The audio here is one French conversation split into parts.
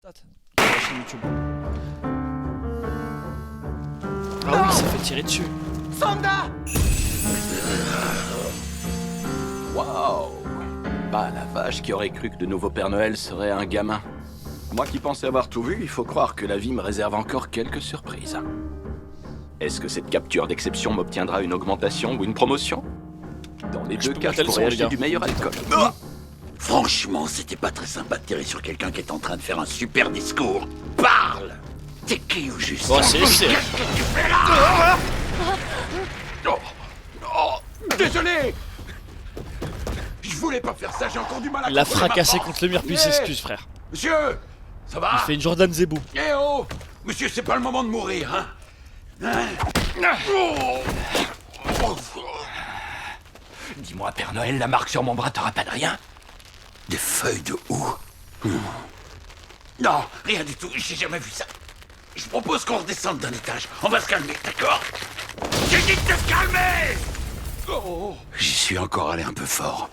La chaîne YouTube. Ah oui, il s'est fait tirer dessus. Sanda! Waouh! Bah la vache, qui aurait cru que le nouveau Père Noël serait un gamin. Moi qui pensais avoir tout vu, il faut croire que la vie me réserve encore quelques surprises. Est-ce que cette capture d'exception m'obtiendra une augmentation ou une promotion? Dans les deux cas, je pourrais acheter du meilleur alcool. Oh, franchement, c'était pas très sympa de tirer sur quelqu'un qui est en train de faire un super discours. Parle! T'es qui au juste? Bon, c'est. Qu'est-ce que tu fais là? Désolé! Je voulais pas faire ça, j'ai encore du mal à Il l'a contrôler ma fracassé force. contre le mur, puis il s'excuse, frère. Monsieur! Ça va? Il fait une Jordan Zebou. Eh oh! Monsieur, c'est pas le moment de mourir, hein? Dis-moi, Père Noël, la marque sur mon bras te rappelle rien? Des feuilles de houx? Non, rien du tout, j'ai jamais vu ça. Je propose qu'on redescende d'un étage. On va se calmer, d'accord? J'ai dit de te calmer! J'y suis encore allé un peu fort.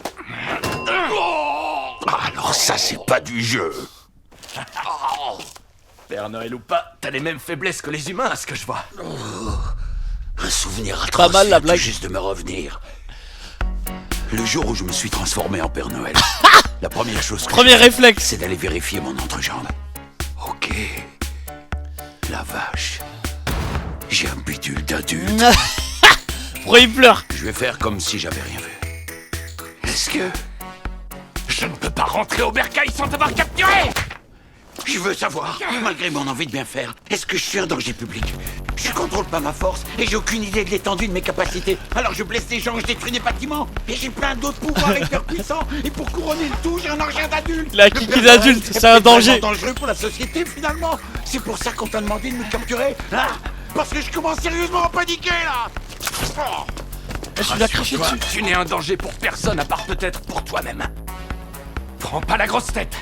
Ah, alors ça, c'est pas du jeu. Père Noël ou pas, t'as les mêmes faiblesses que les humains, à ce que je vois. Un souvenir atroce Pas mal, la vient tout blague. juste de me revenir. Le jour où je me suis transformé en Père Noël, la première chose que Premier j'ai fait, réflexe. c'est d'aller vérifier mon entrejambe. Ok. La vache. J'ai un bidule d'adulte. Pourquoi il pleure? Je vais faire comme si j'avais rien vu. Est-ce que... Je ne peux pas rentrer au bercail sans t'avoir capturé! Je veux savoir, malgré mon envie de bien faire, est-ce que je suis un danger public? Je contrôle pas ma force et j'ai aucune idée de l'étendue de mes capacités. Alors je blesse des gens, je détruis des bâtiments et j'ai plein d'autres pouvoirs hyper puissants. Et pour couronner le tout, j'ai un engin d'adulte. La Le kiki Père d'adulte, Noël c'est un est vraiment danger. dangereux pour la société finalement. C'est pour ça qu'on t'a demandé de me capturer, hein? Parce que je commence sérieusement à paniquer là. Oh. Je lui ai craché Toi, dessus. tu n'es un danger pour personne à part peut-être pour toi-même. Prends pas la grosse tête,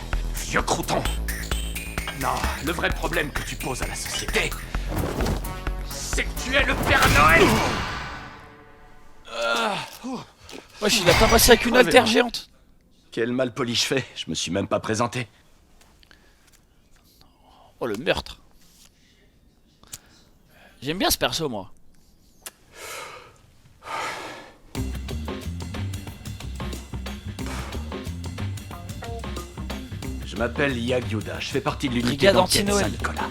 vieux crouton. Non, le vrai problème que tu poses à la société, c'est que tu es le Père Noël. Wesh, il a pas passé avec une altère géante. Quel malpoli je fais, je me suis même pas présenté. Oh, le meurtre. J'aime bien ce perso, moi. Je m'appelle Yagyuda, je fais partie de l'unité Brigade d'enquête anti-Noël. Saint-Nicolas.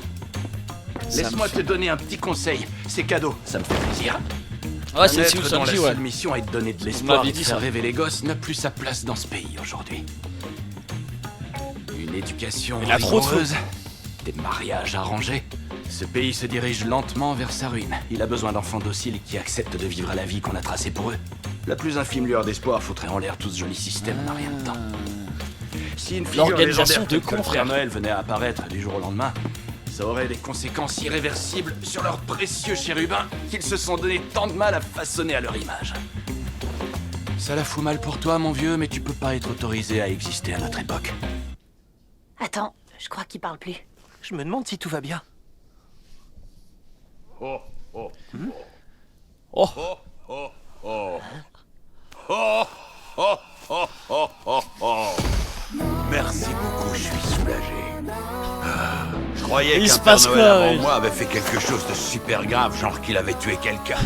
Ça Laisse-moi me te fait- donner un petit conseil, c'est cadeau, ça me fait plaisir. Ouais, c'est Naître Siou dont la Sanji, ouais. seule mission est de donner de Vous l'espoir m'aviez et de dit faire ça. rêver les gosses n'a plus sa place dans ce pays aujourd'hui. Une éducation Il a trop de rigoureuse, des mariages arrangés. Ce pays se dirige lentement vers sa ruine. Il a besoin d'enfants dociles qui acceptent de vivre la vie qu'on a tracée pour eux. La plus infime lueur d'espoir foutrait en l'air tout ce joli système en un rien de temps. Si une figure L'organisation légendaire de telle que cons, le frère. Père Noël venait à apparaître du jour au lendemain, ça aurait des conséquences irréversibles sur leurs précieux chérubins qu'ils se sont donné tant de mal à façonner à leur image. Ça la fout mal pour toi, mon vieux, mais tu peux pas être autorisé à exister à notre époque. Attends, je crois qu'il parle plus. Je me demande si tout va bien. Oh. Merci beaucoup, je suis soulagé. Je croyais Il qu'un se passe Père Noël quoi, avant oui. moi avait fait quelque chose de super grave, genre qu'il avait tué quelqu'un.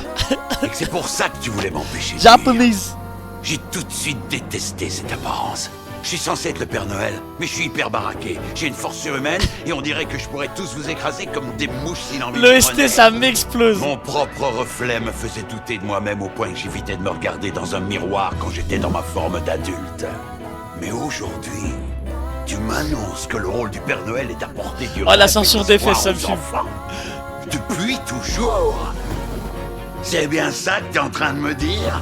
Et que c'est pour ça que tu voulais m'empêcher de vivre. Japanese. J'ai tout de suite détesté cette apparence. Je suis censé être le Père Noël, mais je suis hyper baraqué. J'ai une force surhumaine et on dirait que je pourrais tous vous écraser comme des mouches si l'envie Le me ST, prenait. ça m'explose. Mon propre reflet me faisait douter de moi-même au point que j'évitais de me regarder dans un miroir quand j'étais dans ma forme d'adulte. Mais aujourd'hui, tu m'annonces que le rôle du Père Noël est d'apporter du Oh, la rêve et censure de des l'espoir fesses, ça me aux fume. enfants. Depuis toujours. C'est bien ça que t'es en train de me dire?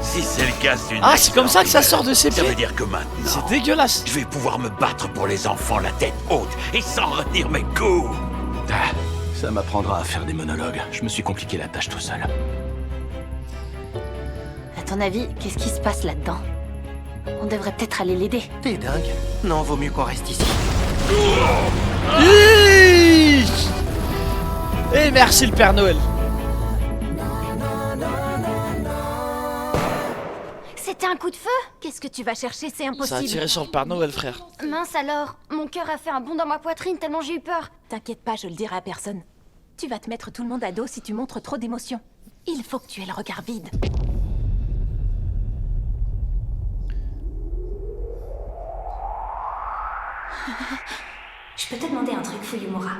Si c'est le cas, c'est une Ah, c'est comme ça que ça sort de ses Ça veut pieds. dire que maintenant, C'est dégueulasse. je vais pouvoir me battre pour les enfants la tête haute et sans retenir mes coups. Ah, ça m'apprendra à faire des monologues. Je me suis compliqué la tâche tout seul. À ton avis, qu'est-ce qui se passe là-dedans? On devrait peut-être aller l'aider. T'es dingue. Non, vaut mieux qu'on reste ici. Et merci le Père Noël. C'était un coup de feu? Qu'est-ce que tu vas chercher? C'est Ça a impossible. tiré sur le Père Noël, frère. Mince alors, mon cœur a fait un bond dans ma poitrine tellement j'ai eu peur. T'inquiète pas, je le dirai à personne. Tu vas te mettre tout le monde à dos si tu montres trop d'émotion. Il faut que tu aies le regard vide. Je peux te demander un truc, Fuyumura?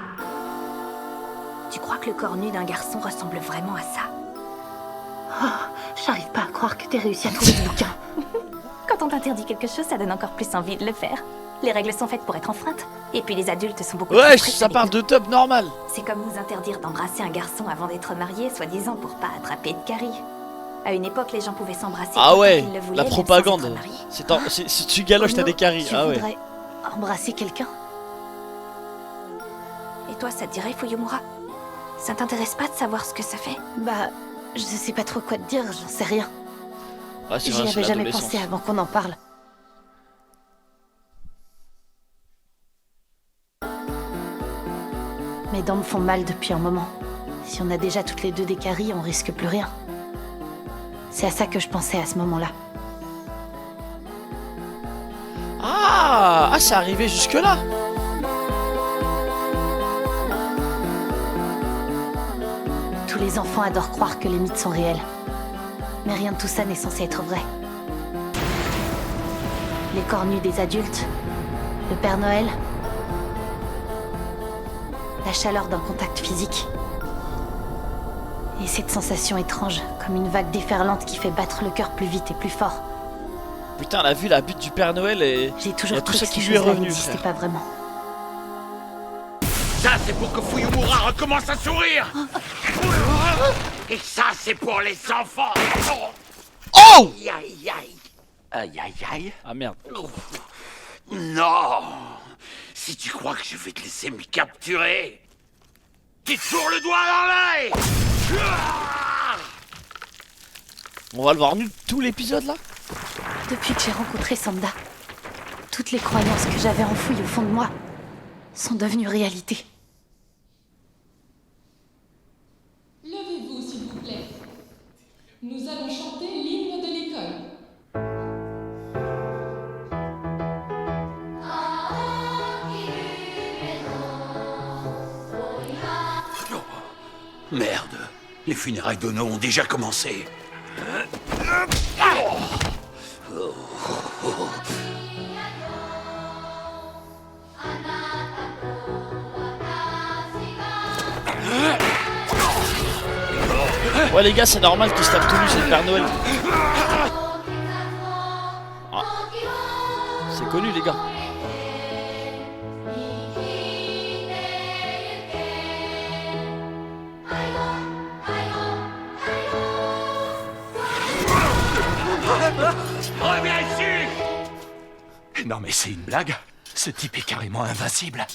Tu crois que le corps nu d'un garçon ressemble vraiment à ça? Oh, j'arrive pas à croire que t'aies réussi à trouver ce bouquin. Quand on t'interdit quelque chose, ça donne encore plus envie de le faire. Les règles sont faites pour être enfreintes. Et puis les adultes sont beaucoup plus Ouais, stricts ça avec parle nous. de top normal. C'est comme nous interdire d'embrasser un garçon avant d'être mariés, soi-disant pour pas attraper de caries. À une époque, les gens pouvaient s'embrasser Ah autant ouais, qu'ils le voulaient, la même sans propagande. être mariés. Si tu galoches, t'as Oh des non, caries. Tu Ah ouais. voudrais embrasser quelqu'un? Et toi, ça te dirait, Fuyumura? Ça t'intéresse pas de savoir ce que ça fait? Bah, je sais pas trop quoi te dire, j'en sais rien. Ouais, c'est J'y vrai, c'est avais jamais l'adolescence. pensé avant qu'on en parle. Mes dents me font mal depuis un moment. Si on a déjà toutes les deux des caries, on risque plus rien. C'est à ça que je pensais à ce moment-là. Ah, c'est arrivé jusque-là. Tous les enfants adorent croire que les mythes sont réels. Mais rien de tout ça n'est censé être vrai. Les corps nus des adultes, le Père Noël, la chaleur d'un contact physique. Et cette sensation étrange, comme une vague déferlante qui fait battre le cœur plus vite et plus fort. Putain, elle a vu la butte du Père Noël et J'ai y toujours a tout cru ça que qui ces lui est choses-là revenu, n'existaient frère. pas vraiment. Ça, c'est pour que Fuyumura recommence à sourire. Et ça, c'est pour les enfants. Oh Aïe, aïe, aïe. Aïe, aïe, aïe. Ah merde. Non. Si tu crois que je vais te laisser me capturer, tu te fourres le doigt dans l'œil. On va le voir nu tout l'épisode là. Depuis que j'ai rencontré Sanda, toutes les croyances que j'avais enfouies au fond de moi sont devenues réalité. Levez-vous, s'il vous plaît. Nous allons chanter l'hymne de l'école. Merde. Les funérailles d'Ono ont déjà commencé. Ouais les gars, c'est normal qu'ils se tapent tout nu, c'est le Père Noël. Ah. C'est connu les gars. Reviens ici. Non mais c'est une blague. Ce type est carrément invincible.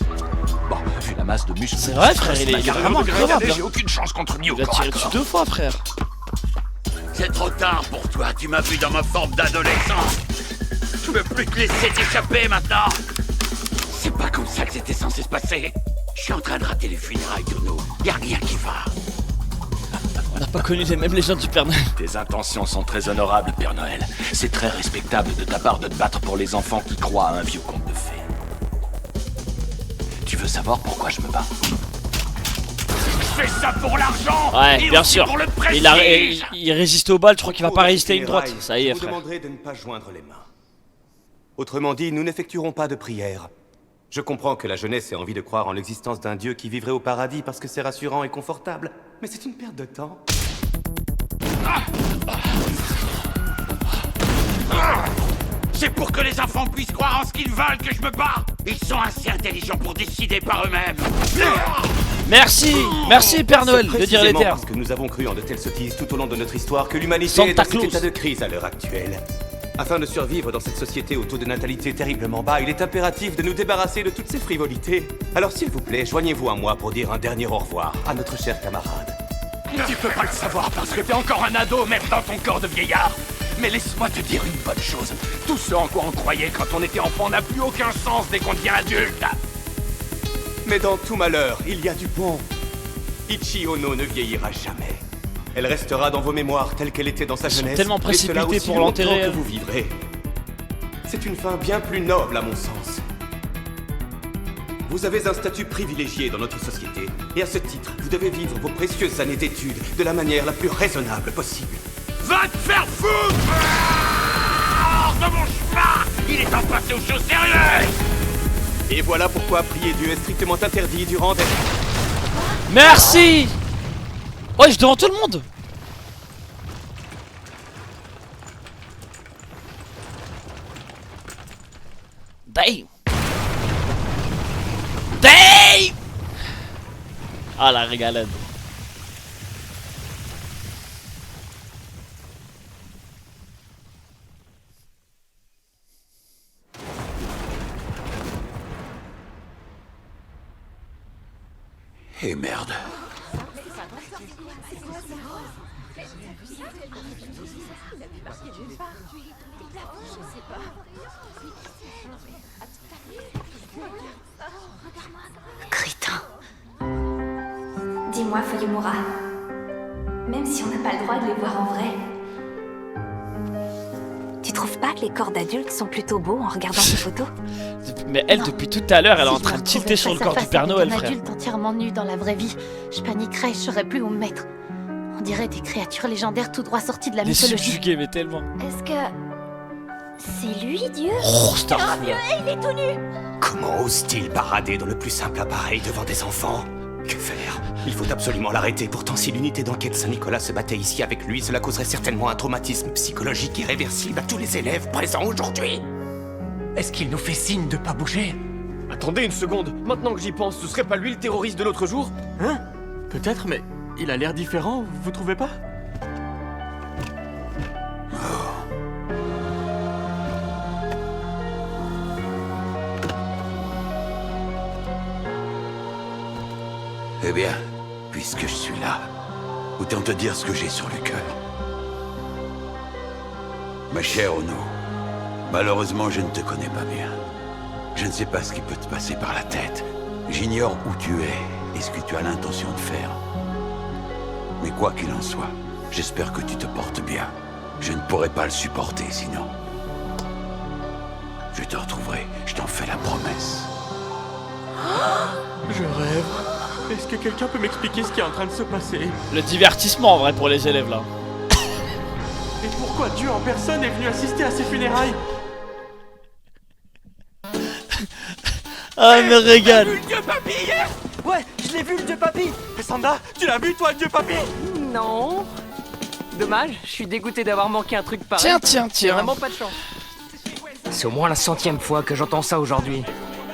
Bon, vu la masse de muscles... C'est vrai frère, il est vraiment incroyable. J'ai aucune chance contre lui au Il a corps à tiré dessus corps. 2 fois frère. C'est trop tard pour toi. Tu m'as vu dans ma forme d'adolescent. Je peux plus te laisser t'échapper maintenant. C'est pas comme ça que c'était censé se passer. Je suis en train de rater les funérailles d'Ono. Y a rien qui va. On n'a pas connu les mêmes légendes du Père Noël. Tes intentions sont très honorables, Père Noël. C'est très respectable de ta part de te battre pour les enfants qui croient à un vieux conte de fées. Tu veux savoir pourquoi je me bats? Je fais ça pour l'argent. Ouais, et bien aussi sûr. Pour le Il résiste aux balles, je crois qu'il va pas résister à une droite. Ça y est Je vous frère. demanderai de ne pas joindre les mains. Autrement dit, nous n'effectuerons pas de prière. Je comprends que la jeunesse ait envie de croire en l'existence d'un dieu qui vivrait au paradis parce que c'est rassurant et confortable, mais c'est une perte de temps. C'est pour que les enfants puissent croire en ce qu'ils veulent que je me bats. Ils sont assez intelligents pour décider par eux-mêmes. Merci Père Noël de dire les Précisément termes. parce que nous avons cru en de telles sottises tout au long de notre histoire que l'humanité Santa est dans cet Claus. état de crise à l'heure actuelle. Afin de survivre dans cette société au taux de natalité terriblement bas, il est impératif de nous débarrasser de toutes ces frivolités. Alors s'il vous plaît, joignez-vous à moi pour dire un dernier au revoir à notre cher camarade. Tu peux pas le savoir parce que t'es encore un ado, même dans ton corps de vieillard. Mais laisse-moi te dire une bonne chose. Tout ce en quoi on croyait quand on était enfant n'a plus aucun sens dès qu'on devient adulte. Mais dans tout malheur, il y a du bon. Ichi Ono ne vieillira jamais. Elle restera dans vos mémoires telle qu'elle était dans sa Ils sont jeunesse. tellement et cela précipités aussi pour longtemps l'enterrer, que hein. vous vivrez. c'est une fin bien plus noble à mon sens. Vous avez un statut privilégié dans notre société, et à ce titre, vous devez vivre vos précieuses années d'études de la manière la plus raisonnable possible. Va te faire foutre! Hors de mon chemin! Il est temps de passer aux choses sérieuses! Et voilà pourquoi prier Dieu est strictement interdit durant des... Merci. Ouais, je devant tout le monde. Damn. Damn. Ah la régalade. Et merde. Crétin. Dis-moi, Fuyumura, même si on n'a pas le droit de les voir en vrai, tu trouves pas que les corps d'adultes sont plutôt beaux en regardant ces photos? Mais elle, Non. depuis tout à l'heure, elle est Si en je train me de tilter retrouvais sur le face à corps du face Père avec Noël, un frère. adulte entièrement nu dans la vraie vie, je paniquerais, je saurais plus où me mettre. On dirait des créatures légendaires tout droit sorties de la Les mythologie. subjugués, mais tellement. Est-ce que... c'est lui, Dieu? Oh, Starfou. Il est tout nu! Comment ose-t-il parader dans le plus simple appareil devant des enfants? Que faire? Il faut absolument l'arrêter. Pourtant, si l'unité d'enquête Saint-Nicolas se battait ici avec lui, cela causerait certainement un traumatisme psychologique irréversible à tous les élèves présents aujourd'hui. Est-ce qu'il nous fait signe de pas bouger? Attendez une seconde, maintenant que j'y pense, ce serait pas lui le terroriste de l'autre jour? Hein? Peut-être, mais il a l'air différent, vous trouvez pas? Eh bien, puisque je suis là, autant te dire ce que j'ai sur le cœur. Ma chère Ono, malheureusement je ne te connais pas bien. Je ne sais pas ce qui peut te passer par la tête. J'ignore où tu es et ce que tu as l'intention de faire. Mais quoi qu'il en soit, j'espère que tu te portes bien. Je ne pourrai pas le supporter sinon. Je te retrouverai, je t'en fais la promesse. Je rêve. Est-ce que quelqu'un peut m'expliquer ce qui est en train de se passer? Le divertissement en vrai pour les élèves là. Et pourquoi Dieu en personne est venu assister à ces funérailles? Ah, elle me régale. Le dieu papy hier! Ouais, je l'ai vu le dieu papy! Et Sanda, tu l'as vu toi le dieu papy? Non. Dommage, je suis dégoûté d'avoir manqué un truc pareil. Tiens. Vraiment pas de chance. C'est au moins la 100e fois que j'entends ça aujourd'hui.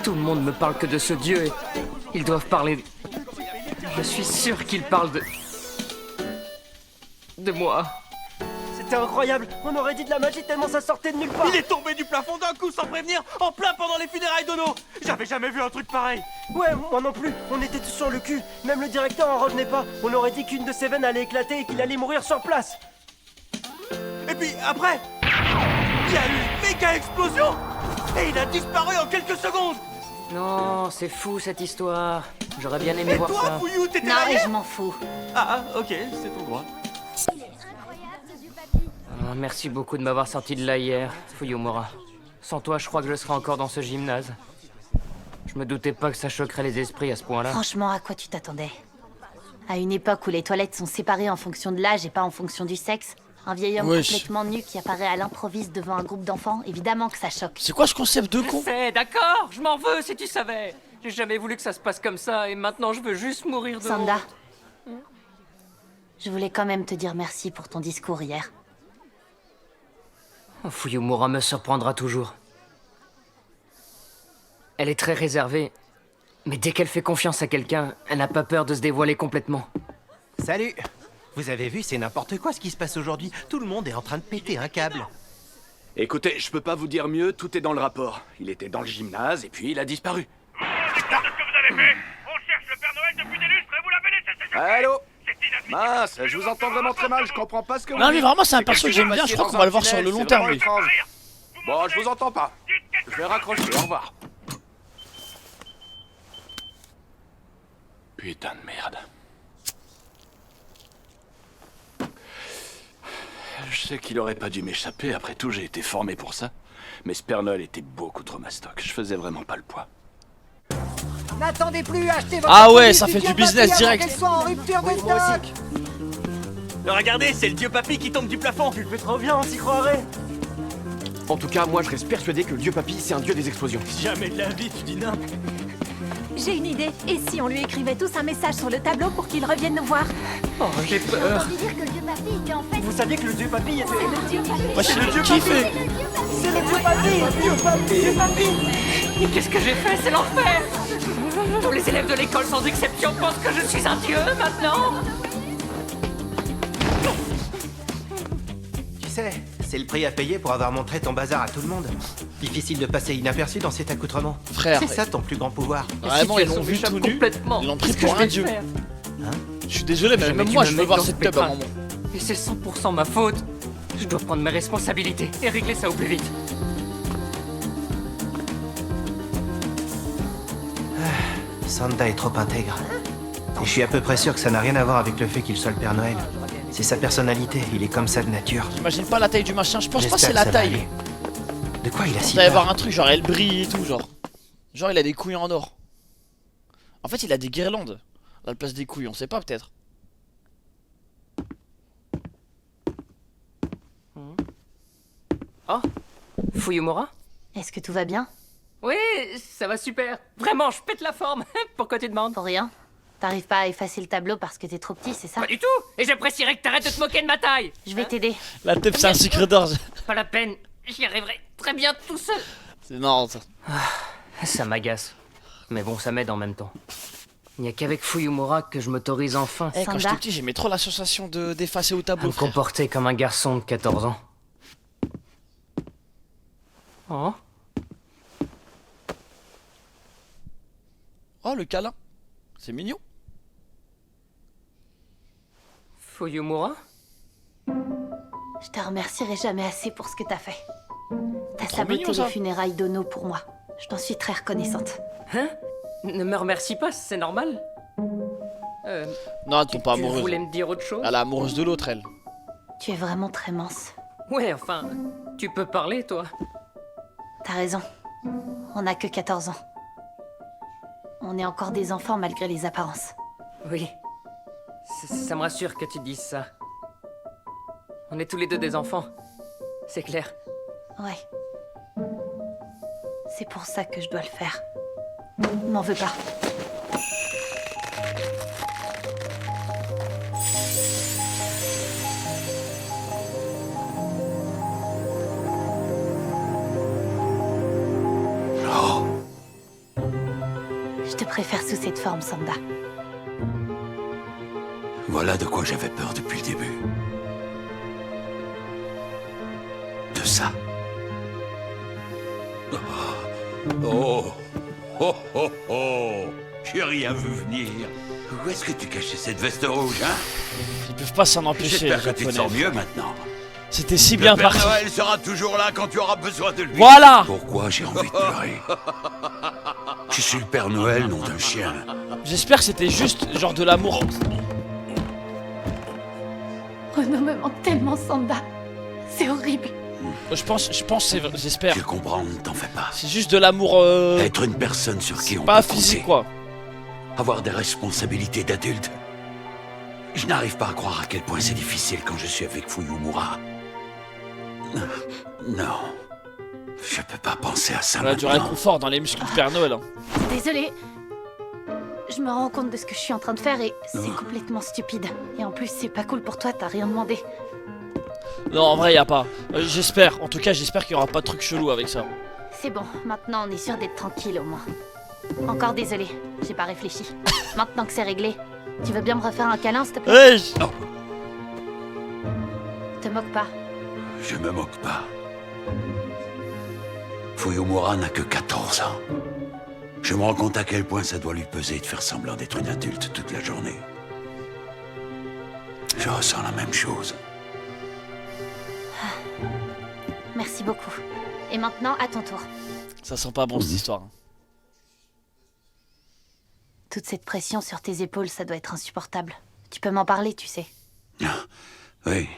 Tout le monde me parle que de ce dieu et ils doivent parler... Je suis sûr qu'ils parlent de moi. C'était incroyable, on aurait dit de la magie tellement ça sortait de nulle part. Il est tombé du plafond d'un coup sans prévenir, en plein pendant les funérailles d'Ono. J'avais jamais vu un truc pareil. Ouais, moi non plus, on était tous sur le cul. Même le directeur en revenait pas. On aurait dit qu'une de ses veines allait éclater et qu'il allait mourir sur place. Et puis après, il y a eu une méga explosion et il a disparu en quelques secondes. Non, c'est fou cette histoire. J'aurais bien aimé Et voir toi, ça. Fouillou, t'étais Non, là mais hier? je m'en fous. Ah, ok, c'est ton droit. Ah, merci beaucoup de m'avoir sorti de là hier, Fuyumura. Sans toi, je crois que je serais encore dans ce gymnase. Je me doutais pas que ça choquerait les esprits à ce point-là. Franchement, à quoi tu t'attendais? À une époque où les toilettes sont séparées en fonction de l'âge et pas en fonction du sexe, un vieil homme Wesh. complètement nu qui apparaît à l'improviste devant un groupe d'enfants, évidemment que ça choque. C'est quoi ce concept de Je con? sais, d'accord, je m'en veux si tu savais. J'ai jamais voulu que ça se passe comme ça et maintenant je veux juste mourir de Sanda, honte. je voulais quand même te dire merci pour ton discours hier. Oh, Fuyumura me surprendra toujours. Elle est très réservée, mais dès qu'elle fait confiance à quelqu'un, elle n'a pas peur de se dévoiler complètement. Salut! Vous avez vu, c'est n'importe quoi ce qui se passe aujourd'hui. Tout le monde est en train de péter un câble. Écoutez, je peux pas vous dire mieux, tout est dans le rapport. Il était dans le gymnase et puis il a disparu. On est sûr de ce que vous avez fait! On cherche le Père Noël depuis des lustres et vous l'avez laissé s'échapper! Allô? C'est inadmissible! Mince, je vous entends vraiment très mal, je comprends pas ce que vous Non mais dites. vraiment c'est un C'est perso que quelque j'aime chose bien, je crois passé qu'on dans va un le voir sur tunnel, le long c'est terme vraiment lui. étrange. Bon, je vous entends pas. Je vais raccrocher, au revoir. Putain de merde. Je sais qu'il aurait pas dû m'échapper, après tout j'ai été formé pour ça. Mais ce Père Noël était beaucoup trop mastoc. Je faisais vraiment pas le poids. N'attendez plus, achetez votre Ah ouais, produit ça fait Dieu du business Papy avant direct. qu'elle soit en rupture de stock. Regardez, c'est le dieu papy qui tombe du plafond. Tu le fais trop bien, on s'y croirait. En tout cas, moi je reste persuadé que le dieu papy c'est un dieu des explosions. Jamais de la vie, tu dis n'importe. J'ai une idée. Et si on lui écrivait tous un message sur le tableau pour qu'il revienne nous voir? Oh, j'ai J'ai peur. entendu dire que le dieu papy était en fait... Vous saviez que le dieu papy était... le dieu papy. Moi, C'est le dieu qui papy. fait C'est le dieu papy. Dieu papy. Mais qu'est-ce que j'ai fait? C'est l'enfer. Tous les élèves de l'école sans exception pensent que je suis un dieu maintenant. Tu sais, c'est le prix à payer pour avoir montré ton bazar à tout le monde. Difficile de passer inaperçu dans cet accoutrement. Frère, C'est ça ton plus grand pouvoir. vraiment, ils l'ont vu tout nu. Ils l'ont pris pour un dieu. Je suis désolé, mais même moi, je veux voir cette tub à un moment. Et c'est 100% ma faute. Je dois prendre mes responsabilités et régler ça au plus vite. Santa est trop intègre. Et je suis à peu près sûr que ça n'a rien à voir avec le fait qu'il soit le Père Noël. C'est sa personnalité, il est comme ça de nature. J'imagine pas la taille du machin, je pense pas que J'espère c'est la que ça va taille. aller. De quoi il a si Il va y peur? avoir un truc, genre elle brille et tout, genre. Genre il a des couilles en or. En fait, il a des guirlandes à la place des couilles, on sait pas peut-être. Oh, Fuyumura? Est-ce que tout va bien? Oui, ça va super. Vraiment, je pète la forme. Pourquoi tu demandes? Pour rien. T'arrives pas à effacer le tableau parce que t'es trop petit, c'est ça? Pas du tout. Et j'apprécierais que t'arrêtes de te moquer de ma taille. Je vais t'aider. La tête c'est un sucre d'orge. Pas la peine. J'y arriverai très bien tout seul. C'est marrant ça. Ça m'agace. Mais bon, ça m'aide en même temps. Il n'y a qu'avec Fuyumura que je m'autorise enfin Eh, quand Sanda. j'étais petit, j'aimais trop l'association d'effacer au à tableau, me frère. comporter comme un garçon de 14 ans. Oh, Oh, le câlin. C'est mignon. Fuyumura? Je te remercierai jamais assez pour ce que t'as fait. T'as Trop saboté mignon, ça. les funérailles d'Ono pour moi. Je t'en suis très reconnaissante. Hein? Ne me remercie pas, c'est normal. Non, elle tombe pas Tu amoureuse. voulais me dire autre chose? Elle est amoureuse de l'autre, elle. Tu es vraiment très mince. Ouais, enfin, tu peux parler, toi. T'as raison. On n'a que 14 ans. On est encore des enfants malgré les apparences. Oui. Ça me rassure que tu dises ça. On est tous les deux des enfants. C'est clair. Ouais. C'est pour ça que je dois le faire. M'en veux pas. Je te préfère sous cette forme, Sanda. Voilà de quoi j'avais peur depuis le début. De ça. Oh. Oh, oh, oh. J'ai rien vu venir. Où est-ce que tu cachais cette veste rouge, hein? Ils peuvent pas s'en empêcher, les J'espère que tu te japonais. sens mieux maintenant. C'était si bien Le Père parti. Noël sera toujours là quand tu auras besoin de lui. Voilà. Pourquoi j'ai envie de pleurer? Je suis le Père Noël, nom d'un chien. J'espère que c'était juste genre de l'amour. Renaud me manque tellement, Sanda. C'est horrible. J'espère. Je comprends, ne t'en fais pas. C'est juste de l'amour. Être une personne sur qui on Pas peut physique, compter. quoi. Avoir des responsabilités d'adulte. Je n'arrive pas à croire à quel point c'est difficile quand je suis avec Fuyumura. Non. Je peux pas penser à ça On a du maintenant. réconfort dans les muscles du Père Noël. Hein. Désolée. Je me rends compte de ce que je suis en train de faire et c'est complètement stupide. Et en plus, c'est pas cool pour toi, t'as rien demandé. Non, en vrai, y a pas. J'espère. En tout cas, j'espère qu'il y aura pas de truc chelou avec ça. C'est bon, maintenant on est sûr d'être tranquille au moins. Encore désolée, j'ai pas réfléchi. Maintenant que c'est réglé, tu veux bien me refaire un câlin, s'il te plaît? Hey. Non, Te moque pas. je me moque pas. Fuyumura n'a que 14 ans. Je me rends compte à quel point ça doit lui peser de faire semblant d'être une adulte toute la journée. Je ressens la même chose. Merci beaucoup. Et maintenant, à ton tour. Ça sent pas bon cette histoire. Toute cette pression sur tes épaules, ça doit être insupportable. Tu peux m'en parler, tu sais. Oui.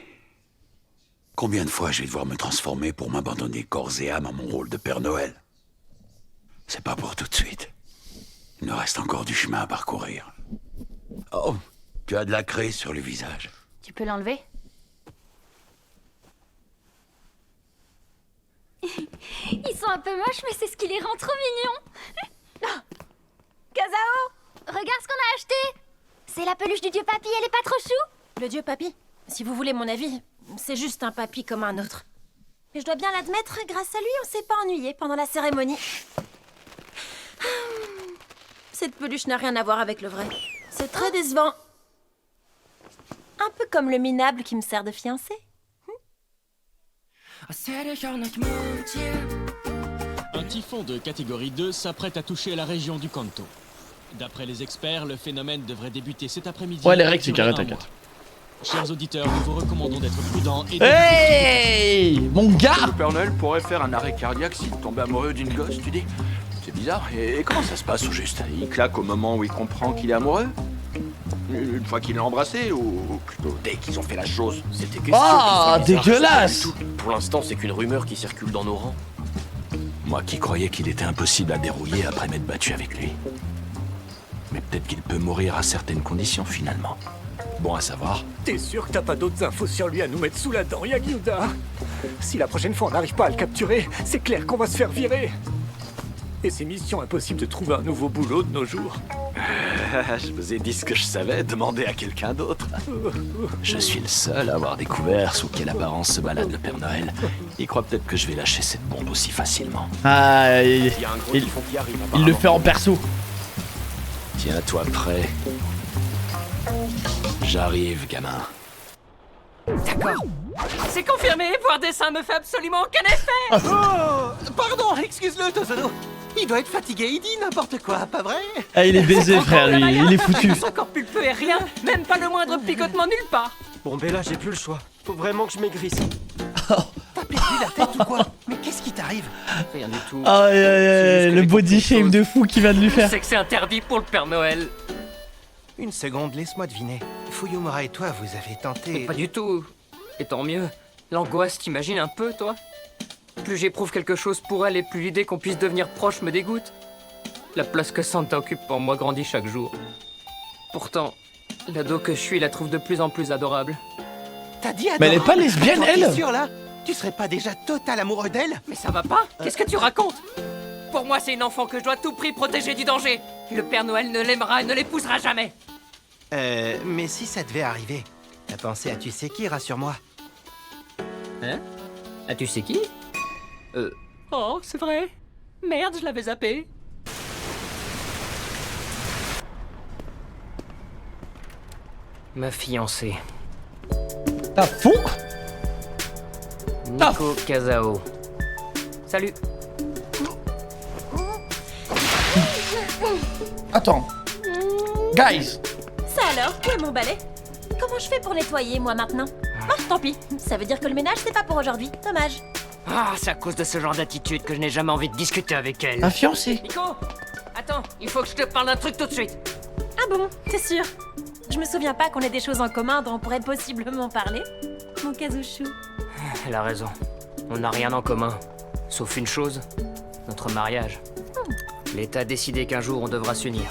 Combien de fois je vais devoir me transformer pour m'abandonner corps et âme à mon rôle de Père Noël? C'est pas pour tout de suite. Il nous reste encore du chemin à parcourir. Oh, tu as de la craie sur le visage. Tu peux l'enlever? Ils sont un peu moches, mais c'est ce qui les rend trop mignons. Kazao, regarde ce qu'on a acheté. C'est la peluche du dieu papy, elle est pas trop chou? Le dieu papy, si vous voulez mon avis, c'est juste un papy comme un autre. Mais je dois bien l'admettre, grâce à lui, on s'est pas ennuyé pendant la cérémonie. Cette peluche n'a rien à voir avec le vrai. C'est très décevant. Un peu comme le minable qui me sert de fiancé. Un typhon de catégorie 2 s'apprête à toucher la région du Kanto. D'après les experts, le phénomène devrait débuter cet après-midi. Ouais, les règles, c'est carré, t'inquiète. Chers auditeurs, nous vous recommandons d'être prudents et... Hey, mon gars! Le Père Noël pourrait faire un arrêt cardiaque s'il tombait amoureux d'une gosse, tu dis? C'est bizarre. Et comment ça se passe au juste? Il claque au moment où il comprend qu'il est amoureux? Une fois qu'il l'a embrassé, ou plutôt dès qu'ils ont fait la chose? C'était Ah, dégueulasse! Pour l'instant, c'est qu'une rumeur qui circule dans nos rangs. Moi qui croyais qu'il était impossible à dérouiller après m'être battu avec lui. Mais peut-être qu'il peut mourir à certaines conditions, finalement. Bon à savoir. T'es sûr que t'as pas d'autres infos sur lui à nous mettre sous la dent, Yagyuda? Si la prochaine fois on n'arrive pas à le capturer, c'est clair qu'on va se faire virer. Et c'est mission impossible de trouver un nouveau boulot de nos jours. Je vous ai dit ce que je savais, demandez à quelqu'un d'autre. Je suis le seul à avoir découvert sous quelle apparence se balade le Père Noël. Il croit peut-être que je vais lâcher cette bombe aussi facilement. Ah, il le fait en perso. Tiens-toi prêt. J'arrive, gamin. D'accord. C'est confirmé, voir dessin me fait absolument aucun effet. Oh, pardon, excuse-le, Tozono. Il doit être fatigué, il dit n'importe quoi, pas vrai? Ah, il est baisé, frère, lui, il est foutu. Son corps pulpeux et rien, même pas le moindre picotement nulle part. Bon, ben là, j'ai plus le choix. Faut vraiment que je maigrisse. T'as perdu la tête ou quoi? Mais qu'est-ce qui t'arrive? Rien du tout. Ah, le body shame de fou qu'il vient de lui faire. C'est que c'est interdit pour le Père Noël. Une seconde, laisse-moi deviner. Fuyumura et toi, vous avez tenté... Pas du tout. Et tant mieux. L'angoisse, t'imagines un peu, toi? Plus j'éprouve quelque chose pour elle et plus l'idée qu'on puisse devenir proche me dégoûte. La place que Santa occupe pour moi grandit chaque jour. Pourtant, l'ado que je suis la trouve de plus en plus adorable. T'as dit adorable? Mais elle est pas lesbienne, Toi, elle? t'es sûr, là? Tu serais pas déjà total amoureux d'elle? Mais ça va pas? Qu'est-ce que tu racontes? Pour moi, c'est une enfant que je dois à tout prix protéger du danger. Le Père Noël ne l'aimera et ne l'épousera jamais. Mais si ça devait arriver, t'as pensé à tu sais qui, rassure-moi. Hein? Ah, tu sais qui? Oh, c'est vrai. Merde, je l'avais zappé. Ma fiancée. T'as fou? Nico Kazao. Salut. Attends. Guys. Ça alors, où est mon balai? Comment je fais pour nettoyer, moi, maintenant? Ah, tant pis. Ça veut dire que le ménage, c'est pas pour aujourd'hui. Dommage. Ah, c'est à cause de ce genre d'attitude que je n'ai jamais envie de discuter avec elle. Un fiancé. Nico, attends, il faut que je te parle d'un truc tout de suite. Ah bon, t'es sûr? Je me souviens pas qu'on ait des choses en commun dont on pourrait possiblement parler. Mon Kazuchou. Elle a raison. On n'a rien en commun. Sauf une chose, notre mariage. L'État a décidé qu'un jour on devra s'unir.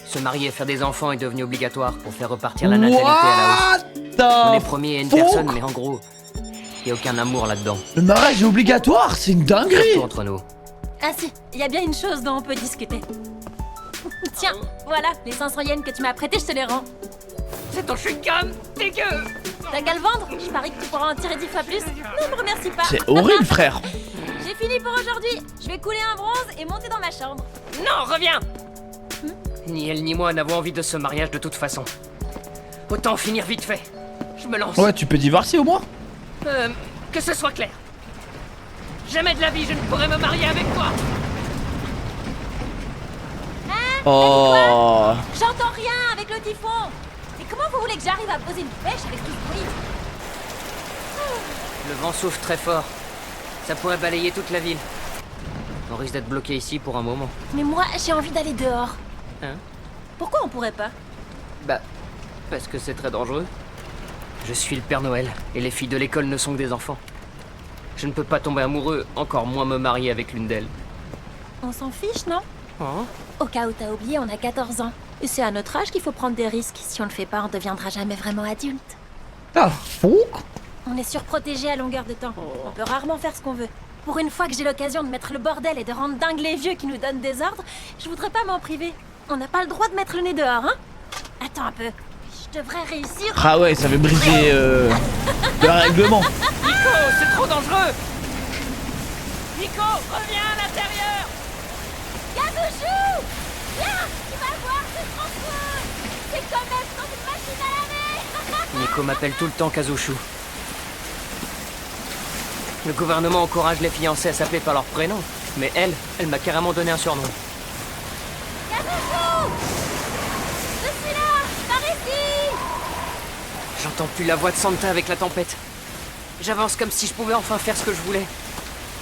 Se marier et faire des enfants est devenu obligatoire pour faire repartir la natalité à la hausse. On est promis à une personne, mais en gros, y a aucun amour là-dedans. Le mariage est obligatoire, c'est une dinguerie. Surtout entre nous. Ah si, il y a bien une chose dont on peut discuter. Tiens, voilà, les 500 yens que tu m'as prêtés, je te les rends. C'est ton chewing-gum, dégueu. T'as qu'à le vendre? Je parie que tu pourras en tirer 10 fois plus. Ne me remercie pas. C'est horrible, frère. J'ai fini pour aujourd'hui. Je vais couler un bronze et monter dans ma chambre. Non, reviens. Ni elle ni moi n'avons envie de ce mariage de toute façon. Autant finir vite fait. Je me lance. Ouais, tu peux divorcer au moins. Que ce soit clair. Jamais de la vie je ne pourrais me marier avec toi. Oh. J'entends rien avec le typhon. Et comment vous voulez que j'arrive à poser une pêche avec tout ce bruit? Le vent souffle très fort. Ça pourrait balayer toute la ville. On risque d'être bloqué ici pour un moment. Mais moi, j'ai envie d'aller dehors. Hein? Pourquoi on pourrait pas? Bah, parce que c'est très dangereux. Je suis le Père Noël, et les filles de l'école ne sont que des enfants. Je ne peux pas tomber amoureux, encore moins me marier avec l'une d'elles. On s'en fiche, non? Hein? Au cas où t'as oublié, on a 14 ans. Et c'est à notre âge qu'il faut prendre des risques. Si on le fait pas, on deviendra jamais vraiment adulte. Ah, fou. On est surprotégé à longueur de temps. On peut rarement faire ce qu'on veut. Pour une fois que j'ai l'occasion de mettre le bordel et de rendre dingue les vieux qui nous donnent des ordres, je voudrais pas m'en priver. On n'a pas le droit de mettre le nez dehors, hein? Attends un peu. Je devrais réussir. Ah ouais, ça fait briser le règlement. Nico, c'est trop dangereux! Nico, reviens à l'intérieur! Kazuchu! Viens! Tu vas voir, c'est trop cool! C'est quand même comme une machine à laver! Nico m'appelle tout le temps Kazuchu. Le gouvernement encourage les fiancés à s'appeler par leur prénom, mais elle m'a carrément donné un surnom. Kazuchu! Je suis là! Par ici! J'entends plus la voix de Santa avec la tempête. J'avance comme si je pouvais enfin faire ce que je voulais.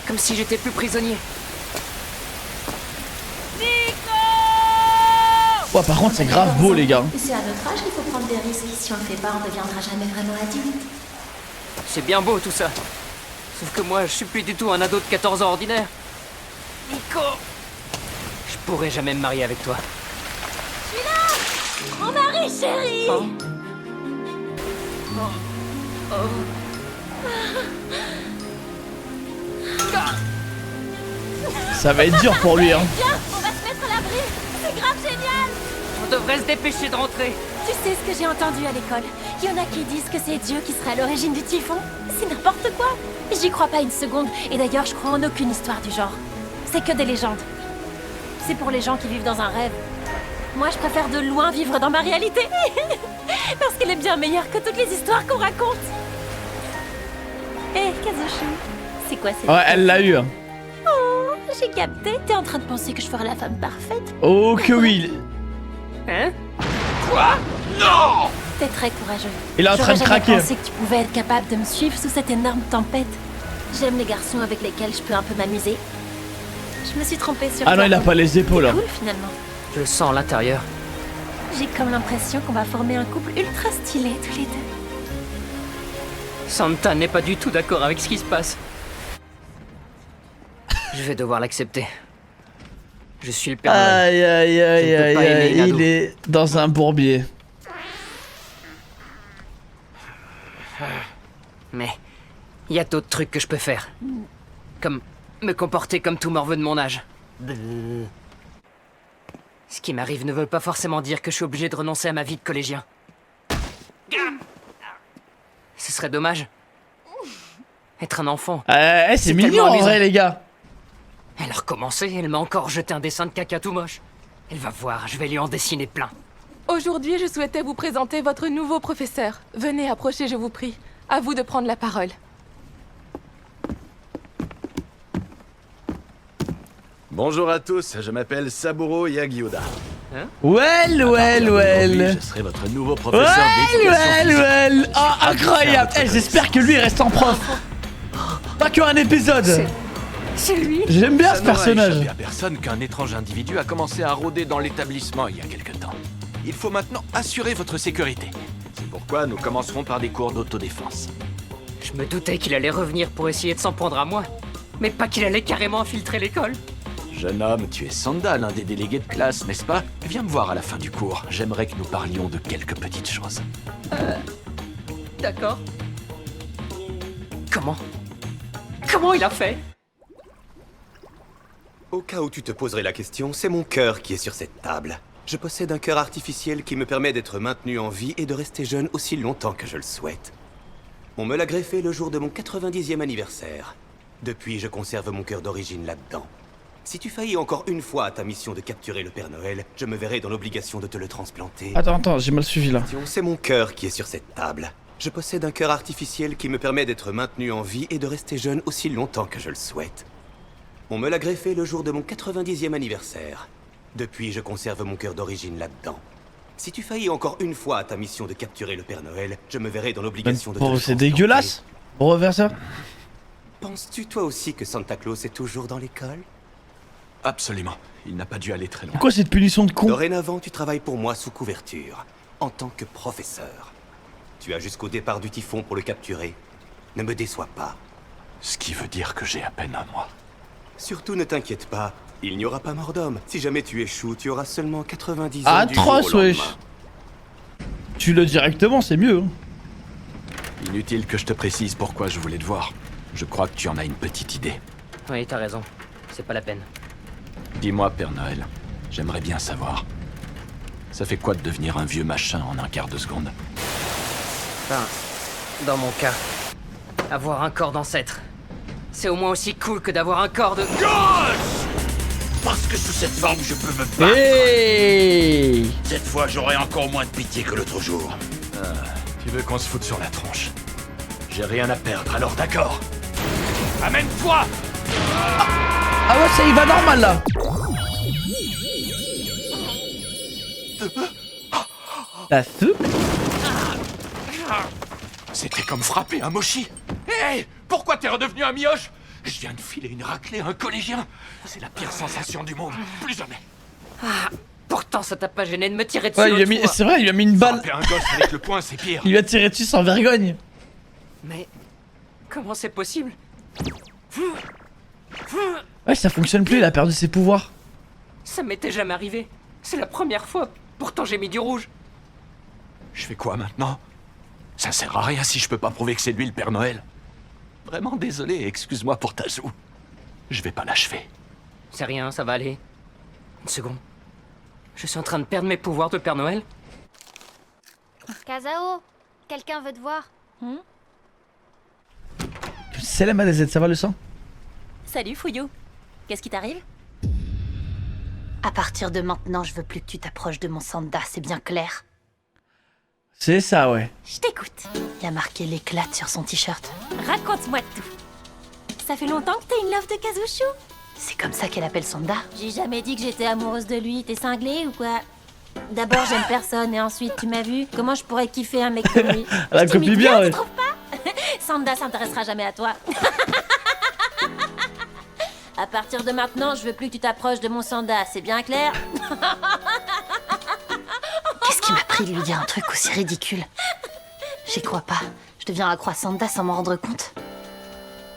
Comme si j'étais plus prisonnier. Ouais, par contre, c'est grave beau, les gars. C'est à notre âge qu'il faut prendre des risques. Si on le fait pas, on deviendra jamais vraiment adulte. C'est bien beau tout ça. Sauf que moi, je suis plus du tout un ado de 14 ans ordinaire. Nico! Je pourrais jamais me marier avec toi. Je suis là! Mon mari, chéri! Oh. Ça va être dur pour lui, hein. Viens, on va se mettre à l'abri! C'est grave génial! On devrait se dépêcher de rentrer. Tu sais ce que j'ai entendu à l'école? Il y en a qui disent que c'est Dieu qui serait à l'origine du typhon. C'est n'importe quoi. J'y crois pas une seconde. Et d'ailleurs, je crois en aucune histoire du genre. C'est que des légendes. C'est pour les gens qui vivent dans un rêve. Moi, je préfère de loin vivre dans ma réalité. Parce qu'elle est bien meilleure que toutes les histoires qu'on raconte. Hé, Kazuchu, c'est quoi cette... Ouais, elle l'a eu. Hein. Oh, j'ai capté. T'es en train de penser que je ferai la femme parfaite? Oh que oui. Hein? Quoi? Non! T'es très courageux. Il est en train de craquer. Je pensais que tu pouvais être capable de me suivre sous cette énorme tempête. J'aime les garçons avec lesquels je peux un peu m'amuser. Je me suis trompée sur Ah toi. non, il a pas les épaules. C'est Hein. cool finalement. Je le sens à l'intérieur. J'ai comme l'impression qu'on va former un couple ultra stylé tous les deux. Santa n'est pas du tout d'accord avec ce qui se passe. Je vais devoir l'accepter. Je suis le Père Noël. Aïe aïe aïe Je ne peux aïe pas aimer aïe, une ado. il est dans un bourbier. Mais il y a d'autres trucs que je peux faire. Comme me comporter comme tout morveux de mon âge. Ce qui m'arrive ne veut pas forcément dire que je suis obligé de renoncer à ma vie de collégien. Ce serait dommage. Être un enfant. C'est mignon tellement en amusant. vrai, les gars. Elle a recommencé, elle m'a encore jeté un dessin de caca tout moche. Elle va voir, je vais lui en dessiner plein. Aujourd'hui, je souhaitais vous présenter votre nouveau professeur. Venez, approchez, je vous prie. À vous de prendre la parole. Bonjour à tous, je m'appelle Saburo Yagioda. Well. Je serai votre nouveau professeur d'éducation physique. Oh, incroyable. J'espère que lui il reste en prof. Pas qu'un épisode. C'est lui. J'aime bien Ça ce n'aura personnage. échappé à personne qu'un étrange individu a commencé à rôder dans l'établissement il y a quelque temps. Il faut maintenant assurer votre sécurité. C'est pourquoi nous commencerons par des cours d'autodéfense. Je me doutais qu'il allait revenir pour essayer de s'en prendre à moi. Mais pas qu'il allait carrément infiltrer l'école. Jeune homme, tu es Sanda, l'un des délégués de classe, n'est-ce pas? Viens me voir à la fin du cours. J'aimerais que nous parlions de quelques petites choses. D'accord. Comment il a fait? Au cas où tu te poserais la question, c'est mon cœur qui est sur cette table. Je possède un cœur artificiel qui me permet d'être maintenu en vie et de rester jeune aussi longtemps que je le souhaite. On me l'a greffé le jour de mon 90e anniversaire. Depuis, je conserve mon cœur d'origine là-dedans. Si tu faillis encore une fois à ta mission de capturer le Père Noël, je me verrai dans l'obligation de te le transplanter. Attends, j'ai mal suivi là. C'est mon cœur qui est sur cette table. Je possède un cœur artificiel qui me permet d'être maintenu en vie et de rester jeune aussi longtemps que je le souhaite. On me l'a greffé le jour de mon 90e anniversaire. Depuis, je conserve mon cœur d'origine là-dedans. Si tu faillis encore une fois à ta mission de capturer le Père Noël, je me verrai dans l'obligation de te le C'est transplanter. dégueulasse. On refaire ça. Penses-tu toi aussi que Santa Claus est toujours dans l'école? Absolument. Il n'a pas dû aller très loin. C'est quoi cette punition de con? Dorénavant, tu travailles pour moi sous couverture, en tant que professeur. Tu as jusqu'au départ du typhon pour le capturer. Ne me déçois pas. Ce qui veut dire que j'ai à peine un mois. Surtout ne t'inquiète pas, il n'y aura pas mort d'homme. Si jamais tu échoues, tu auras seulement 90 ans Atroce, wesh. Tu le directement, c'est mieux. Hein. Inutile que je te précise pourquoi je voulais te voir. Je crois que tu en as une petite idée. Oui, t'as raison. C'est pas la peine. Dis-moi, Père Noël, j'aimerais bien savoir. Ça fait quoi de devenir un vieux machin en un quart de seconde? Enfin, dans mon cas, avoir un corps d'ancêtre, c'est au moins aussi cool que d'avoir un corps de... Parce que sous cette forme, je peux me battre. Hey, Cette fois, j'aurai encore moins de pitié que l'autre jour. Tu veux qu'on se foute sur la tronche? J'ai rien à perdre, alors d'accord. Amène-toi! Ah ouais, ça y va normal là. La soupe. C'était comme frapper un mochi. Hé, pourquoi t'es redevenu un mioche? Je viens de filer une raclée à un collégien. C'est la pire sensation du monde. Plus jamais. Ah, pourtant ça t'a pas gêné de me tirer dessus. Ouais, il lui a mis, c'est vrai, il lui a mis une balle. Frapper un gosse avec le poing, c'est pire. Il lui a tiré dessus sans vergogne. Mais comment c'est possible? Ouais, ça fonctionne plus, il a perdu ses pouvoirs. Ça m'était jamais arrivé. C'est la première fois. Pourtant j'ai mis du rouge. Je fais quoi maintenant? Ça sert à rien si je peux pas prouver que c'est lui le Père Noël. Vraiment désolé, excuse-moi pour ta joue. Je vais pas l'achever. C'est rien, ça va aller. Une seconde. Je suis en train de perdre mes pouvoirs de Père Noël. Kazao, quelqu'un veut te voir. C'est la MADZ, ça va le sang? Salut Fouillou. Qu'est-ce qui t'arrive? À partir de maintenant, je veux plus que tu t'approches de mon Sanda, c'est bien clair. C'est ça, ouais. Je t'écoute. Il y a marqué l'éclate sur son t-shirt. Raconte-moi tout. Ça fait longtemps que t'es une love de Kazuchou? C'est comme ça qu'elle appelle Sanda. J'ai jamais dit que j'étais amoureuse de lui. T'es cinglé ou quoi? D'abord j'aime personne et ensuite tu m'as vu. Comment je pourrais kiffer un mec comme lui? Elle a copié bien, ouais. Tu trouves pas? Sanda s'intéressera jamais à toi. À partir de maintenant, je veux plus que tu t'approches de mon Sanda, c'est bien clair? Qu'est-ce qui m'a pris de lui dire un truc aussi ridicule? J'y crois pas. Je deviens accro à Sanda sans m'en rendre compte.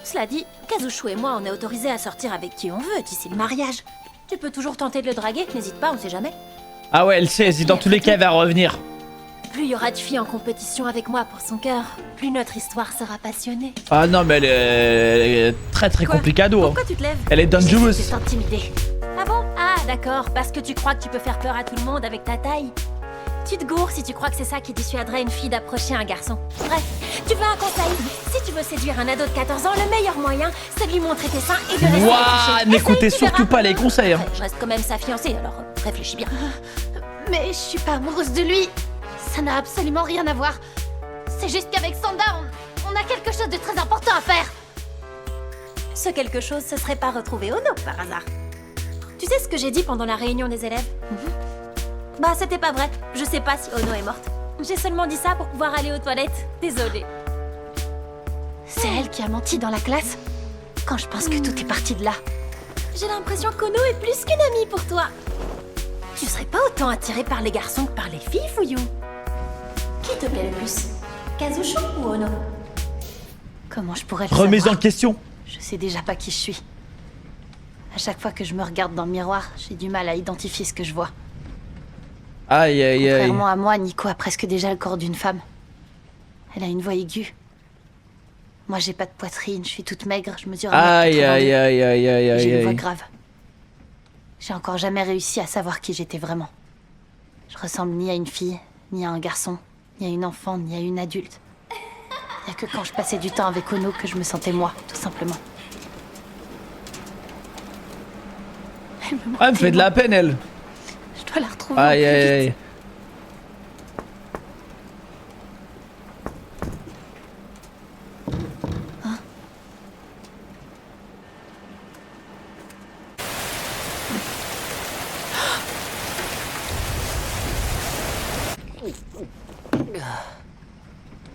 Cela dit, Kazuchou et moi, on est autorisés à sortir avec qui on veut d'ici le mariage. Tu peux toujours tenter de le draguer, n'hésite pas, on sait jamais. Ah ouais, elle sait, si dans tous les cas elle va revenir. Plus il y aura de filles en compétition avec moi pour son cœur, plus notre histoire sera passionnée. Ah non, mais elle est très très complicado. Pourquoi tu te lèves? Elle est dangerous. Je suis intimidée. Ah bon? Ah d'accord, parce que tu crois que tu peux faire peur à tout le monde avec ta taille. Tu te gourres si tu crois que c'est ça qui dissuaderait une fille d'approcher un garçon. Bref, tu veux un conseil? Si tu veux séduire un ado de 14 ans, le meilleur moyen, c'est de lui montrer tes seins et de rester Waouh, accroché. n'écoutez Essaye, tu surtout verras. pas les conseils. Hein. Je reste quand même sa fiancée, alors réfléchis bien. Mais je suis pas amoureuse de lui. Ça n'a absolument rien à voir. C'est juste qu'avec Sanda, on a quelque chose de très important à faire. Ce quelque chose, ce serait pas retrouver Ono par hasard. Tu sais ce que j'ai dit pendant la réunion des élèves? Bah c'était pas vrai, je sais pas si Ono est morte. J'ai seulement dit ça pour pouvoir aller aux toilettes, désolée. C'est elle qui a menti dans la classe? Quand je pense que tout est parti de là. J'ai l'impression qu'Ono est plus qu'une amie pour toi. Tu serais pas autant attiré par les garçons que par les filles, Fouillou? Qui te plaît le plus? Kazuchou ou Ono? Comment je pourrais le Remets en savoir? question. Je sais déjà pas qui je suis. À chaque fois que je me regarde dans le miroir, j'ai du mal à identifier ce que je vois. Aïe aïe aïe. Contrairement à moi, Nico a presque déjà le corps d'une femme. Elle a une voix aiguë. Moi, j'ai pas de poitrine, je suis toute maigre, je mesure 1m82. Aïe aïe aïe aïe aïe et j'ai aïe une voix aïe. grave. J'ai encore jamais réussi à savoir qui j'étais vraiment. Je ressemble ni à une fille, ni à un garçon, ni à une enfant, ni à une adulte. Y a que quand je passais du temps avec Ono que je me sentais moi, tout simplement. Ah, elle me fait de la peine, elle. Je dois la retrouver. Aïe au plus aïe vite. aïe.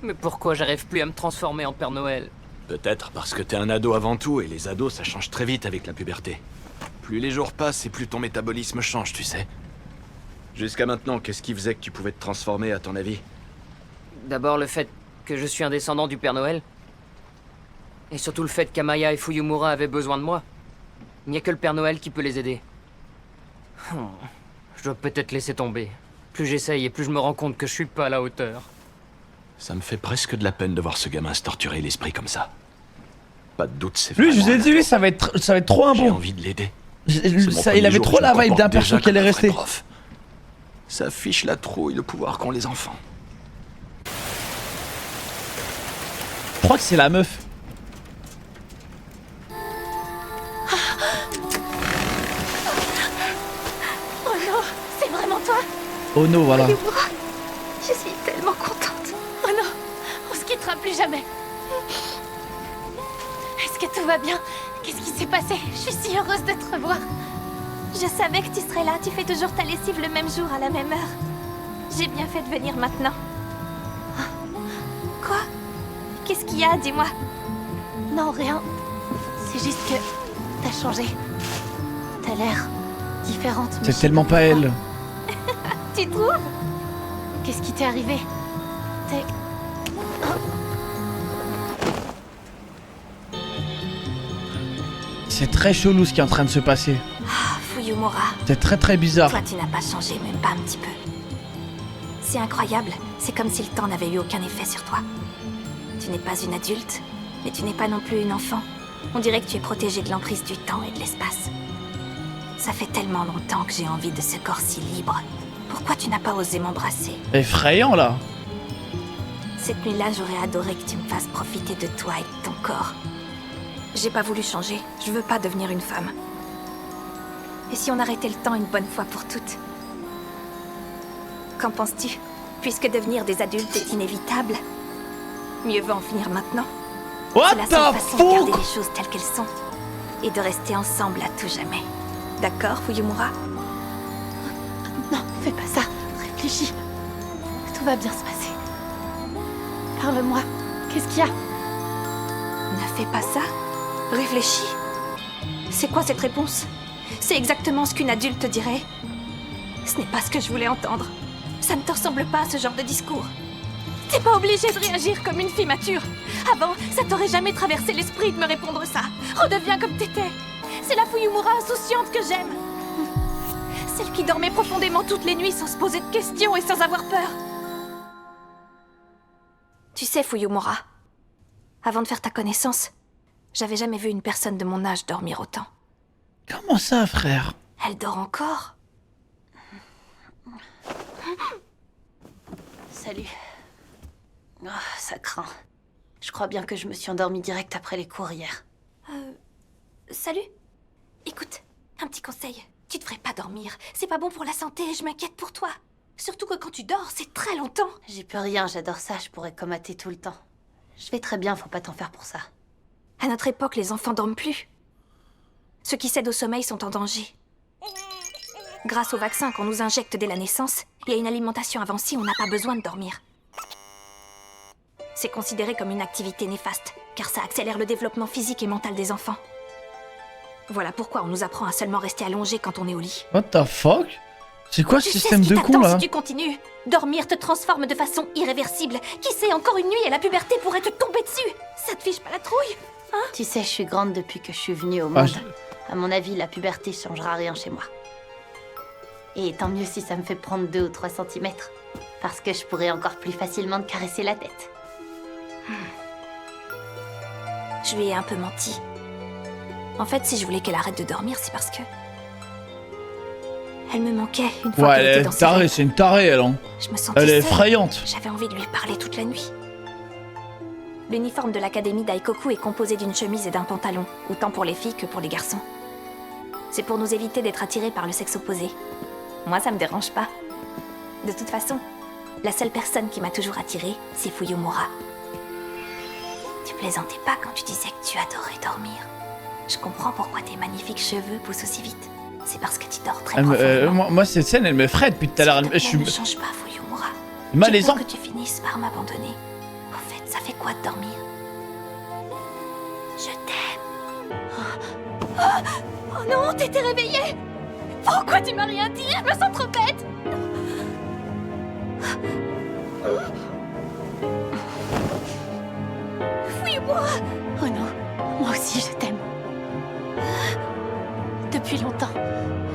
Mais pourquoi j'arrive plus à me transformer en Père Noël? Peut-être parce que t'es un ado avant tout, et les ados ça change très vite avec la puberté. Plus les jours passent et plus ton métabolisme change, tu sais. Jusqu'à maintenant, qu'est-ce qui faisait que tu pouvais te transformer à ton avis? D'abord le fait que je suis un descendant du Père Noël. Et surtout le fait qu'Amaya et Fuyumura avaient besoin de moi. Il n'y a que le Père Noël qui peut les aider. Je dois peut-être laisser tomber. Plus j'essaye et plus je me rends compte que je suis pas à la hauteur. Ça me fait presque de la peine de voir ce gamin se torturer l'esprit comme ça. Pas de doute, c'est Lui, je vous ai vraiment dit, lui, ça va être trop un J'ai bon. envie de l'aider. Il avait trop la vibe d'un perso qui allait rester. Ça fiche la trouille de pouvoir qu'ont les enfants. Je crois que c'est la meuf. Oh non, c'est vraiment toi? Oh no, voilà. Fuyumura, je suis tellement contente. Oh non, on se quittera plus jamais. Est-ce que tout va bien? Qu'est-ce qui s'est passé? Je suis si heureuse de te revoir. Je savais que tu serais là. Tu fais toujours ta lessive le même jour à la même heure. J'ai bien fait de venir maintenant. Quoi? Qu'est-ce qu'il y a? Dis-moi. Non, rien. C'est juste que t'as changé. T'as l'air différente. mais C'est tellement pas elle. Tu trouves? Qu'est-ce qui t'est arrivé? T'es... C'est très chelou ce qui est en train de se passer. Ah, Fuyumura. C'est très bizarre. Toi, tu n'as pas changé, même pas un petit peu. C'est incroyable. C'est comme si le temps n'avait eu aucun effet sur toi. Tu n'es pas une adulte, mais tu n'es pas non plus une enfant. On dirait que tu es protégée de l'emprise du temps et de l'espace. Ça fait tellement longtemps que j'ai envie de ce corps si libre. Pourquoi tu n'as pas osé m'embrasser? Effrayant là. Cette nuit-là, j'aurais adoré que tu me fasses profiter de toi et de ton corps. J'ai pas voulu changer. Je veux pas devenir une femme. Et si on arrêtait le temps une bonne fois pour toutes? Qu'en penses-tu? Puisque devenir des adultes est inévitable, mieux vaut en finir maintenant. C'est la seule façon de garder les choses telles qu'elles sont. Et de rester ensemble à tout jamais. D'accord, Fuyumura? Non, fais pas ça. Réfléchis. Tout va bien se passer. Parle-moi. Qu'est-ce qu'il y a? Ne fais pas ça. Réfléchis. C'est quoi cette réponse? C'est exactement ce qu'une adulte dirait. Ce n'est pas ce que je voulais entendre. Ça ne te ressemble pas à ce genre de discours. T'es pas obligée de réagir comme une fille mature. Avant, ça t'aurait jamais traversé l'esprit de me répondre ça. Redeviens comme t'étais. C'est la Fuyumura insouciante que j'aime. Celle qui dormait profondément toutes les nuits sans se poser de questions et sans avoir peur. Tu sais, Fuyumura, avant de faire ta connaissance, j'avais jamais vu une personne de mon âge dormir autant. Comment ça, frère? Elle dort encore? Salut. Oh, ça craint. Je crois bien que je me suis endormie direct après les cours hier. Salut. Écoute, un petit conseil. Tu devrais pas dormir. C'est pas bon pour la santé et je m'inquiète pour toi. Surtout que quand tu dors, c'est très longtemps. J'y peux rien, j'adore ça, je pourrais comater tout le temps. Je vais très bien, faut pas t'en faire pour ça. À notre époque, les enfants dorment plus. Ceux qui cèdent au sommeil sont en danger. Grâce au vaccin qu'on nous injecte dès la naissance et à une alimentation avancée, on n'a pas besoin de dormir. C'est considéré comme une activité néfaste, car ça accélère le développement physique et mental des enfants. Voilà pourquoi on nous apprend à seulement rester allongé quand on est au lit. What the fuck? C'est quoi ce Tu sais système ce qui de con t'attend là? si tu continues. Dormir te transforme de façon irréversible. Qui sait, encore une nuit et la puberté pourrait te tomber dessus. Ça te fiche pas la trouille, hein? Tu sais, je suis grande depuis que je suis venue au monde. À mon avis, la puberté changera rien chez moi. Et tant mieux si ça me fait prendre 2 ou 3 centimètres. Parce que je pourrais encore plus facilement te caresser la tête. Je lui ai un peu menti. En fait, si je voulais qu'elle arrête de dormir, c'est parce que... Elle me manquait une fois Ouais, qu'elle elle était est dans ses tarée, rêves. c'est une tarée elle. Hein. Je me sentais Elle est seule. effrayante. J'avais envie de lui parler toute la nuit. L'uniforme de l'académie d'Aikoku est composé d'une chemise et d'un pantalon, autant pour les filles que pour les garçons. C'est pour nous éviter d'être attirés par le sexe opposé. Moi, ça me dérange pas. De toute façon, la seule personne qui m'a toujours attirée, c'est Fuyumura. Tu plaisantais pas quand tu disais que tu adorais dormir. Je comprends pourquoi tes magnifiques cheveux poussent aussi vite. C'est parce que tu dors très profondément. Moi cette scène elle me ferait depuis tout à l'heure. Je suis Ne change pas, Fuyumura. malaisant. J'ai peur que tu finisses par m'abandonner. Au fait, ça fait quoi de dormir? Je t'aime. Oh non, t'étais réveillée! Pourquoi tu m'as rien dit? Je me sens trop bête! Yumura! Oh non, moi aussi je t'aime. Depuis longtemps,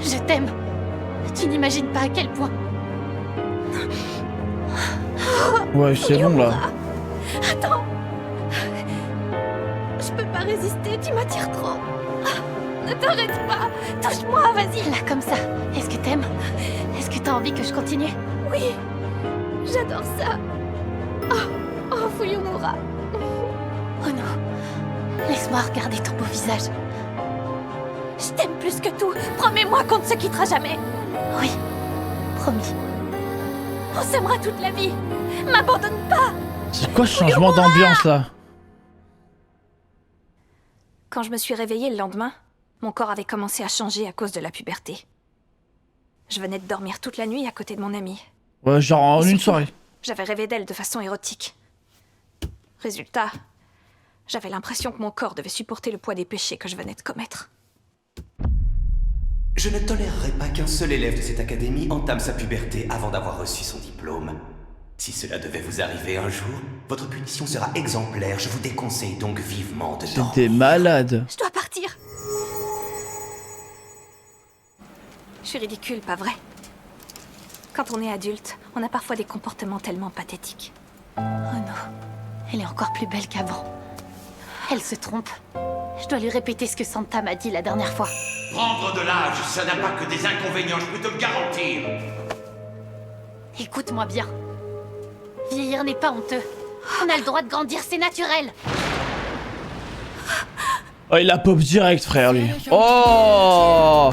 je t'aime. Tu n'imagines pas à quel point. Ouais, c'est bon là. Attends. Je peux pas résister, tu m'attires trop. Ne t'arrête pas. Touche-moi, vas-y. Là, comme ça. Est-ce que t'aimes? Est-ce que t'as envie que je continue? Oui. J'adore ça. Oh, Fuyumura. Oh non. Laisse-moi regarder ton beau visage. Je t'aime plus que tout. Promets-moi qu'on ne se quittera jamais. Oui. Promis. On s'aimera toute la vie. M'abandonne pas. C'est quoi ce changement d'ambiance là? Quand je me suis réveillée le lendemain, mon corps avait commencé à changer à cause de la puberté. Je venais de dormir toute la nuit à côté de mon amie. Ouais, genre en une soirée. J'avais rêvé d'elle de façon érotique. Résultat, j'avais l'impression que mon corps devait supporter le poids des péchés que je venais de commettre. Je ne tolérerai pas qu'un seul élève de cette académie entame sa puberté avant d'avoir reçu son diplôme. Si cela devait vous arriver un jour, votre punition sera exemplaire. Je vous déconseille donc vivement de dormir. T'es malade. Je dois partir. Je suis ridicule, pas vrai? Quand on est adulte, on a parfois des comportements tellement pathétiques. Oh non, elle est encore plus belle qu'avant. Elle se trompe. Je dois lui répéter ce que Santa m'a dit la dernière fois. Prendre de l'âge, ça n'a pas que des inconvénients, je peux te le garantir. Écoute-moi bien. Vieillir n'est pas honteux. On a le droit de grandir, c'est naturel. Oh, il a pop direct, frère, lui. Oh!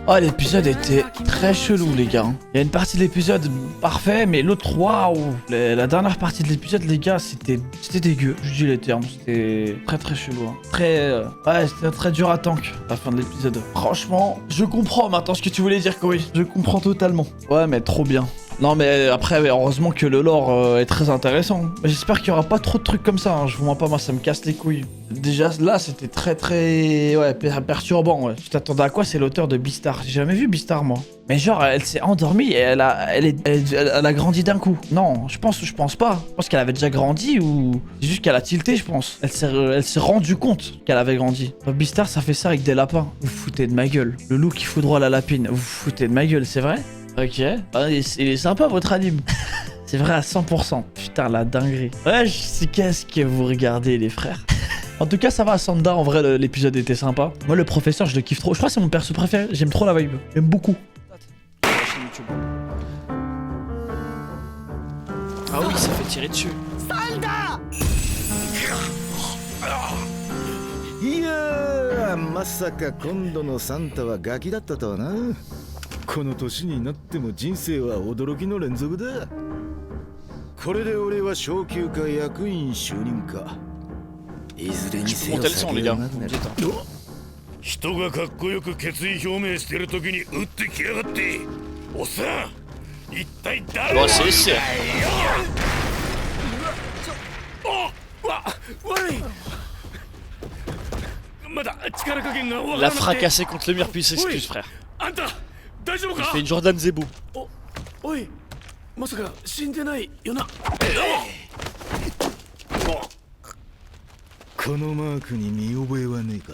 Oh, l'épisode était très chelou, les gars. Il y a une partie de l'épisode parfait, mais l'autre, waouh! La dernière partie de l'épisode, les gars, c'était dégueu. Je dis les termes. C'était très très chelou. Hein. Ouais, c'était très dur à tank, la fin de l'épisode. Franchement, je comprends maintenant ce que tu voulais dire, Cory. Je comprends totalement. Ouais, mais trop bien. Non mais après heureusement que le lore est très intéressant. J'espère qu'il y aura pas trop de trucs comme ça, hein. Je vous mens pas, moi ça me casse les couilles. Déjà là c'était très ouais, perturbant. Ouais. Tu t'attendais à quoi? C'est l'auteur de Beastar. J'ai jamais vu Beastar moi. Mais genre elle s'est endormie et elle a grandi d'un coup. Non, je pense pas. Je pense qu'elle avait déjà grandi ou c'est juste qu'elle a tilté, je pense. Elle s'est rendue compte qu'elle avait grandi. Beastar ça fait ça avec des lapins. Vous foutez de ma gueule. Le loup qui foudroie la lapine. Vous foutez de ma gueule, c'est vrai? Ok, ah, il est sympa votre anime. C'est vrai à 100%. Putain, la dinguerie. Ouais, je sais qu'est-ce que vous regardez, les frères. En tout cas, ça va, Sanda. En vrai, l'épisode était sympa. Moi, le professeur, je le kiffe trop. Je crois que c'est mon perso préféré. J'aime trop la vibe. J'aime beaucoup. Ah oui, ça fait tirer dessus. Sanda! いやー、まさか今度のサンタはガキだったとはな。この年になっても人生は驚きの連続だ。これで俺は昇級か役員就任か。いずれにせよ先がなくなる。人がかっこよく決意表明してる時に撃ってきやがって。おっさん、一体誰なんだよ。Il a fracassé contre le mur puis il s'excuse, frère. Il fait une Jordan Zebo. おい、まさか死んでないよな。このマークに見覚えはねえか。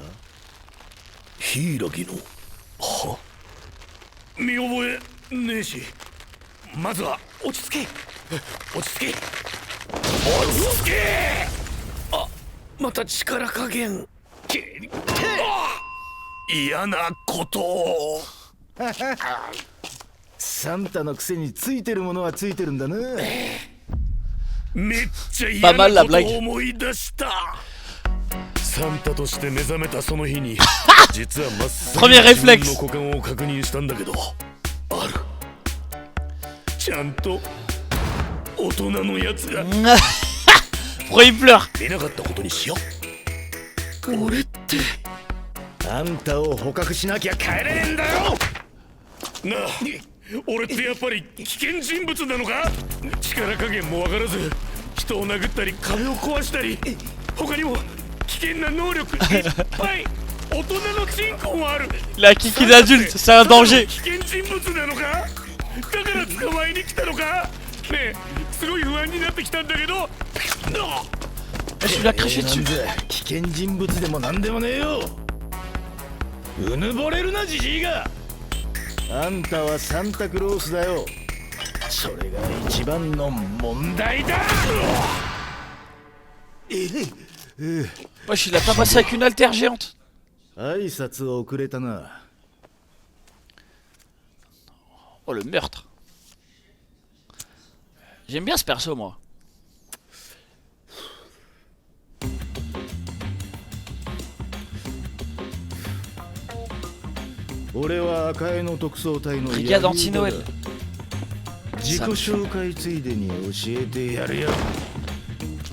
ヒイラギの。は？見覚えねえし。まずは落ち着け。落ち着け。落ち着け。あ、また力加減。嫌なことを。サンタのくせについてるものはついてるんだな。めっちゃ嫌なことを思い出した。サンタとして目覚めたその日に実は真っ先に自分の股間を確認したんだけど、ある。ちゃんと大人のやつが。Pourquoi il pleure? 出なかったことにしよう。俺ってあんたを捕獲しなきゃ帰れねえんだよ。なあ、俺ってやっぱり危険人物なのか？力加減もわからず人を殴ったり壁を壊したり、他にも危険な能力いっぱい。大人の進行もある。La kiki d'adulte, c'est un danger. 危険人物なのか？だから捕まえに来たのか？ねえ、すごい不安になってきたんだけど。Je lui ai craché dessus. 危険人物でもなんでもねえよ。うぬぼれるなじじいが。あんたはサンタクロースだよ。それが一番の問題だ。Wesh, il a pas passé avec une altère géante. 挨拶遅れたな。 Oh le meurtre. J'aime bien ce perso moi. Brigade anti-Noël.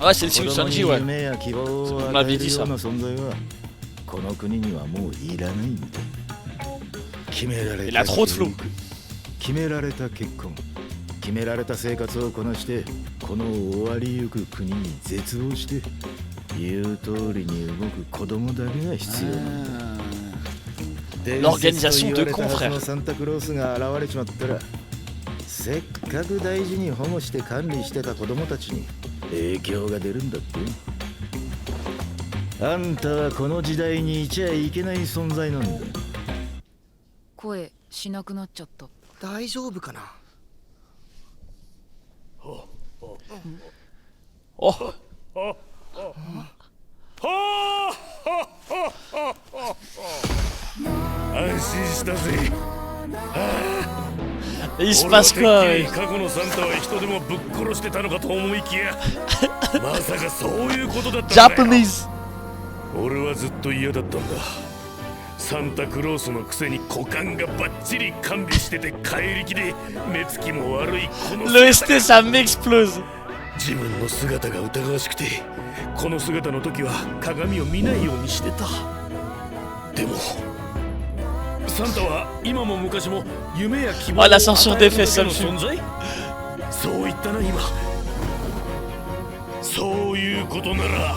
Ouais, c'est le Simu Sanji, ouais. On m'avait dit ça. 決められた Il a trop de flow. 決められた結婚、決められた生活をこなしてこの終わりゆく国に絶望して言う通りに動く子供だけが必要なんだ。 L'organisation de confrères. サンタクロースが現れちまったらせっかく大事に保護して管理してた子供たちに影響が出るんだって。あんたはこの時代にいちゃいけない存在なんだ。声しなくなっちゃった。大丈夫かな。安心したぜ。Il se passe quoi? 過去のサンタは人でもぶっ殺してたのかと思いきやまさかそういうことだったんだよ。 Japanese. 俺はずっと嫌だったんだ。サンタクロースのくせに股間がバッチリ完備してて怪力で目つきも悪いこの Le ST ça m'explose. 自分の姿が疑わしくてこの姿の時は鏡を見ないようにしてた。でもサンタは今も昔も夢や希望を与えるだけの存在。そう言ったな今。そういうことなら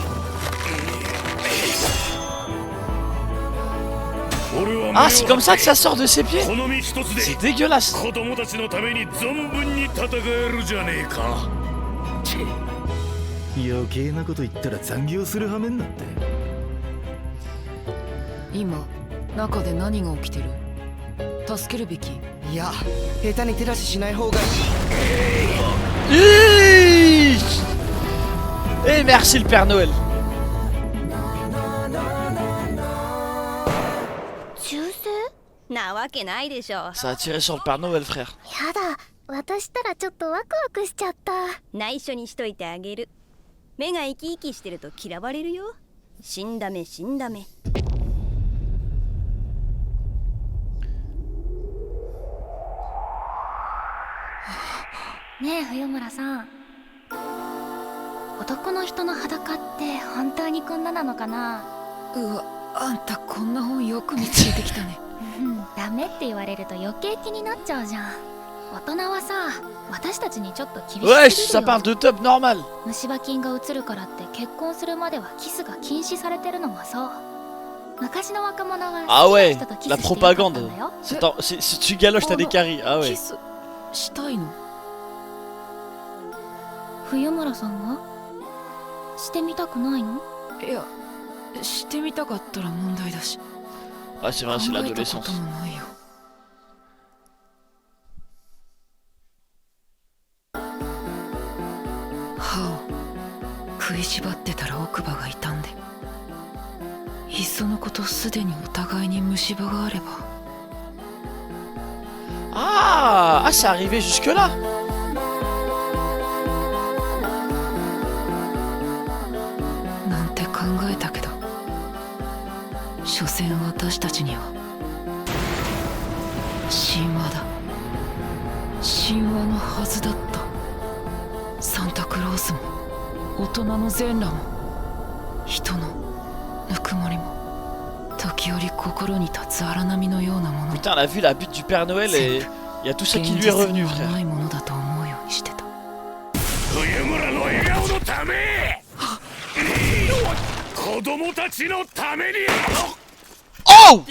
Ah, c'est comme ça que ça sort de ses pieds? C'est dégueulasse. 子供たちのために存分に戦えるじゃねえか。余計なこと言ったら残業する羽目になって。今中で何が起きてる？助けるべき？いや、下手に手出ししない方がいい。Et merci le Père Noël. なわけないでしょ。 Ça a tiré sur le Père Noël, frère. やだ、私たらちょっとワクワクしちゃった。内緒にしといてあげる。目が生き生きしてると嫌われるよ。死んだ目死んだ目。ねえ冬村さん、男の人の裸って本当にこんななのかな。うわ、あんたこんな本よく見つけてきたね。ダメって言われると余計気になっちゃうじゃん。大人はさ、私たちにちょっと厳しすぎるよ。 Wesh, ça parle de top normal. 虫歯菌が移るからって結婚するまではキスが禁止されてるのもそう。昔の若者は Ah ouais, 人とキス la してよかったん propagande. だよ。 Si tu galoches, t'as des caries. Ah ouais. キスしたいの？冬村さんはしてみたくないの？いや、してみたかったら問題だし。 Ah, c'est vrai, c'est l'adolescence. 歯を食いしばってたら奥歯が傷んで、いっそのことすでにお互いに虫歯があれば。Ah, c'est arrivé jusque là. なんて考えたけど、所詮私たちには神話だ。神話のはずだった。サンタクロースも大人の全裸も人のぬくもりも時折心に立つ荒波のようなもの。 Putain, elle a vu la butte du Père Noël et il y a tout ça qui lui est revenu, frère. ないものだと思うようにしてた。冬村の笑顔のため、子供たちのために。 Oh!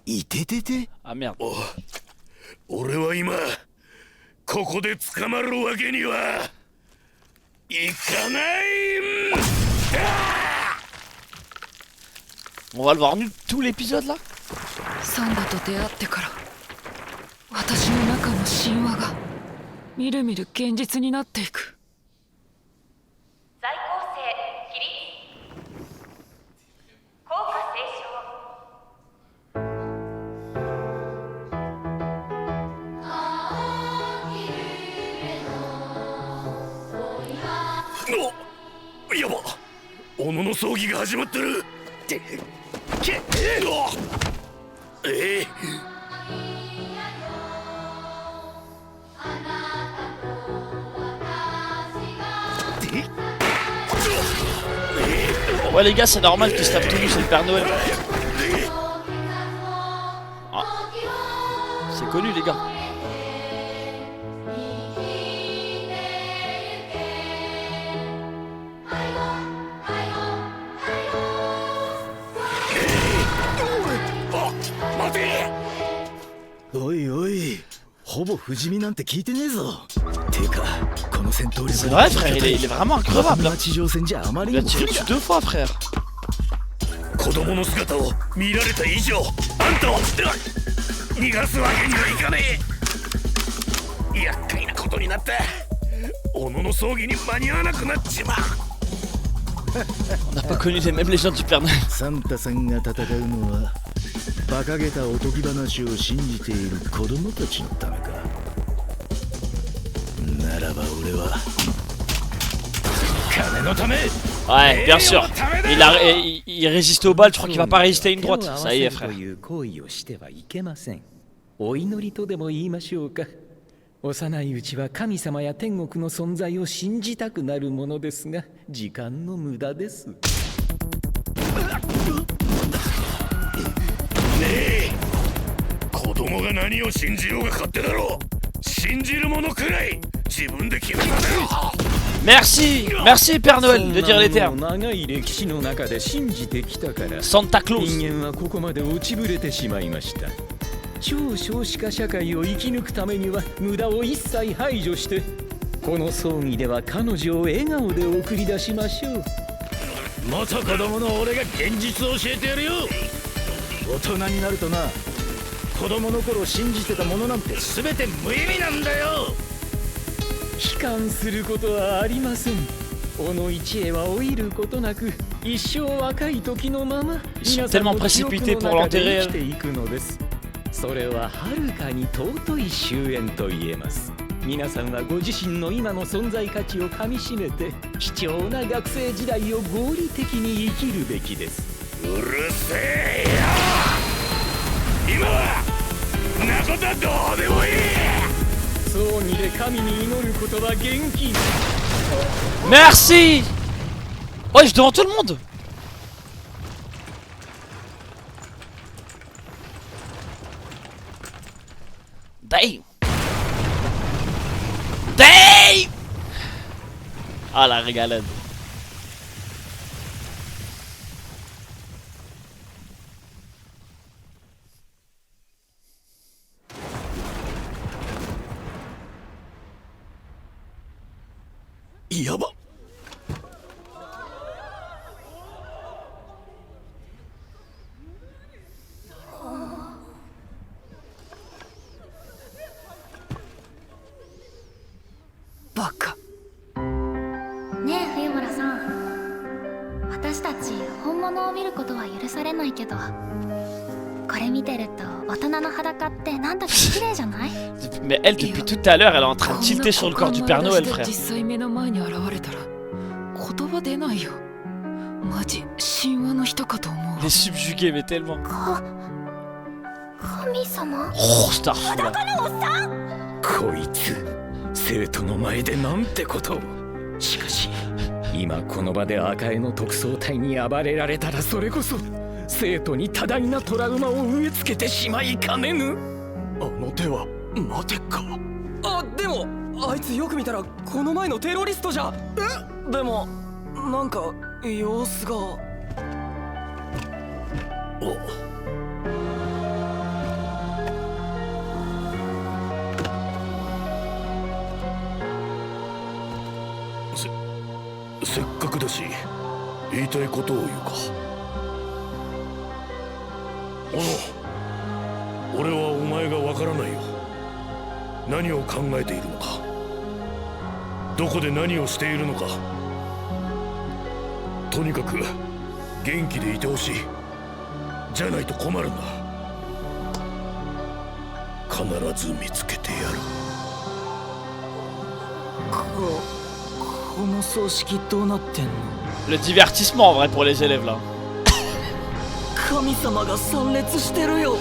いててて。 Ah merde. 俺は今ここで捕まるわけには On va le voir nu tout l'épisode là. サンダと出会ってから私の中の神話がみるみる現実になっていく。在校生起立。校歌斉唱。お、やば、小野の葬儀が始まってる。Ouais les gars, c'est normal qu'ils se tapent tout nu, c'est le Père Noël. Ah. C'est connu les gars. Oi oi, ほぼ不死身なんて聞いてねえぞ。てか、この戦闘力。 C'est vrai frère, il est vraiment increvable. Il a 地上戦じゃあまり tiré にも不利 dessus だ。 2 fois frère. 子供の姿を見られた以上、あんたを逃がすわけにはいかねえ。厄介なことになった。小野の葬儀に間に合わなくなっちまう。 On n'a pas connu les mêmes légendes du Père Noël. サンタさんが戦うのは馬鹿げたおとぎ話を信じている子供たちのためか。ならば俺は金のため。 Ouais, bien sûr. Il résiste aux balles, je crois qu'il va pas résister à une droite. Ça y est, frère. お祈りとでも言いましょうか。幼いうちは神様や天国の存在を信じたくなるものですが、時間の無駄です。ねえ、子供が何を信じようが勝手だろう。信じるものくらい自分で決めなさいよ。 Merci, merci Père Noël de dire les termes. 長い歴史の中で信じてきたから、 Santa Claus. 人間はここまで落ちぶれてしまいました。超少子化社会を生き抜くためには無駄を一切排除して、この葬儀では彼女を笑顔で送り出しましょう。元子供の俺が現実を教えてやるよ。大人になるとな、子供の頃信じてたものなんて全て無意味なんだよ。悲観することはありません。小野一会は老いることなく、一生若い時のまま皆さんの記憶の中で生きていくのです。それは遥かに尊い終焉と言えます。皆さんはご自身の今の存在価値をかみしめて、貴重な学生時代を合理的に生きるべきです。うるせえよ。今はなことはどうでもいい。葬儀で神に祈ることは厳禁。 Merci. Ouais, je devant tout le monde. Damn. Damn. Ah la régalade. Yaば。バカ。ねえ冬村さん、私たち本物を見ることは許されないけど、これ見てると大人の裸ってなんだか綺麗じゃない？ Mais elle, depuis tout à l'heure, elle est en train de tilter sur le corps du Père Noël, frère. 実際目の前に現れたら言葉出ないよ。マジ神話の人かと思う。 Elle est subjuguée, mais tellement. 神様？ Oh, Star. 裸のおっさん？こいつ生徒の前でなんてことを。しかし今この場で赤江の特捜隊に暴れられたら、それこそ生徒に多大なトラウマを植え付けてしまいかねぬ。あの手は待てか。あ、でもあいつよく見たらこの前のテロリストじゃ。え？でもなんか様子が。お。せっかくだし言いたいことを言うか。小野、俺はお前がわからないよ。何を考えているのか、どこで何をしているのか。とにかく元気でいてほしい。じゃないと困るんだ。必ず見つけてやる。この葬式どうなってんの？ Le divertissement en vrai pour les élèves là. 神様が参列してるよ。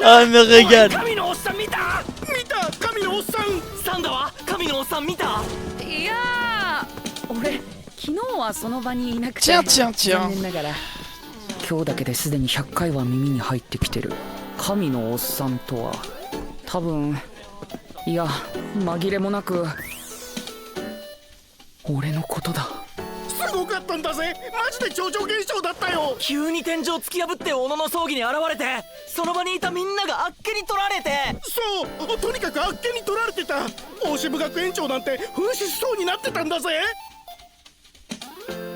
Ah, me régale. 神のおっさん見た？見た！神のおっさん！サンダは神のおっさん見た？いやー、俺昨日はその場にいなくて。Tiens, tiens, tiens. 残念ながら。今日だけですでに100回は耳に入ってきてる。神のおっさんとは多分、いや紛れもなく俺のことだ。すごかったんだぜ。マジで超常現象だったよ。急に天井突き破って小野の葬儀に現れて、その場にいたみんながあっけに取られて。そう、とにかくあっけに取られてた。大渋学園長なんて噴死しそうになってたんだぜ。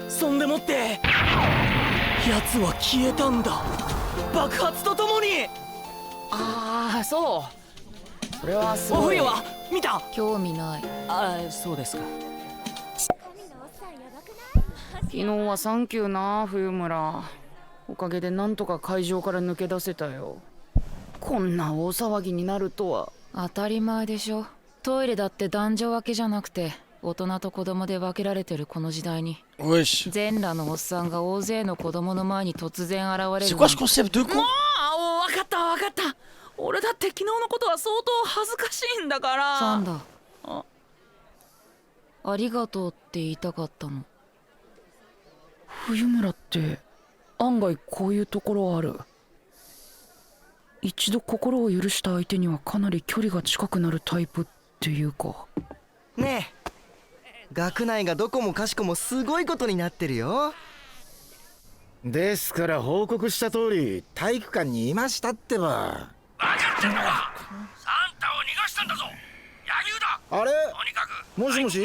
そんでもって奴は消えたんだ、爆発とともに。ああ、そう。それはすごい。お冬は見た？興味ない。ああ、そうですか。昨日はサンキューな、冬村。おかげでなんとか会場から抜け出せたよ。こんな大騒ぎになるとは。当たり前でしょ。トイレだって男女分けじゃなくて大人と子供で分けられてるこの時代に。全裸のおっさんが大勢の子供の前に突然現れる。C'est quoi ce concept de con? もう分かった分かった。俺だって昨日のことは相当恥ずかしいんだから。サンダ、ありがとうって言いたかったの。冬村って案外こういうところある。一度心を許した相手にはかなり距離が近くなるタイプっていうか。ねえ、学内がどこもかしこもすごいことになってるよ。ですから報告した通り体育館にいましたってば。分かってんのか。サンタを逃がしたんだぞ。柳生だ。あれ、もしもし、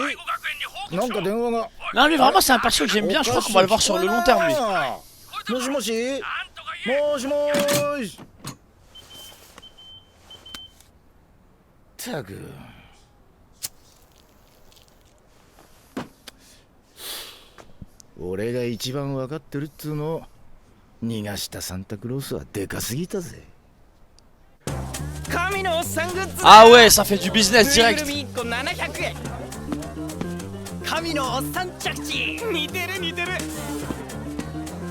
なんか電話が。Non, lui vraiment c'est un perso que j'aime bien, je crois qu'on va le voir sur le long terme lui. もしもし、もしもーし。ったく。俺が一番分かってるっつうの。逃がしたサンタクロースはでかすぎたぜ。神のおっさんグッズ。Ah ouais, ça fait du business direct. 1個700円。神のおっさん着地。似てる似てる。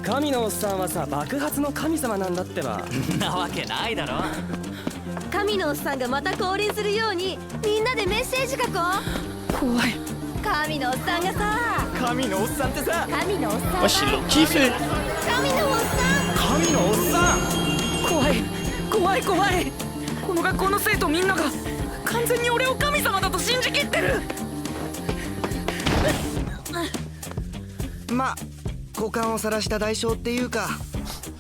神のおっさんはさ、爆発の神様なんだってば。なわけないだろ。神のおっさんがまた降臨するようにみんなでメッセージ書こう。怖い。神のおっさんがさ。神のおっさんってさ。神のおっさん。Wesh, ils l'ont kiffé. 神のおっさん。神のおっさん。怖い怖い怖い。この学校の生徒みんなが完全に俺を神様だと信じきってる。まあ股間を晒した代償っていうか、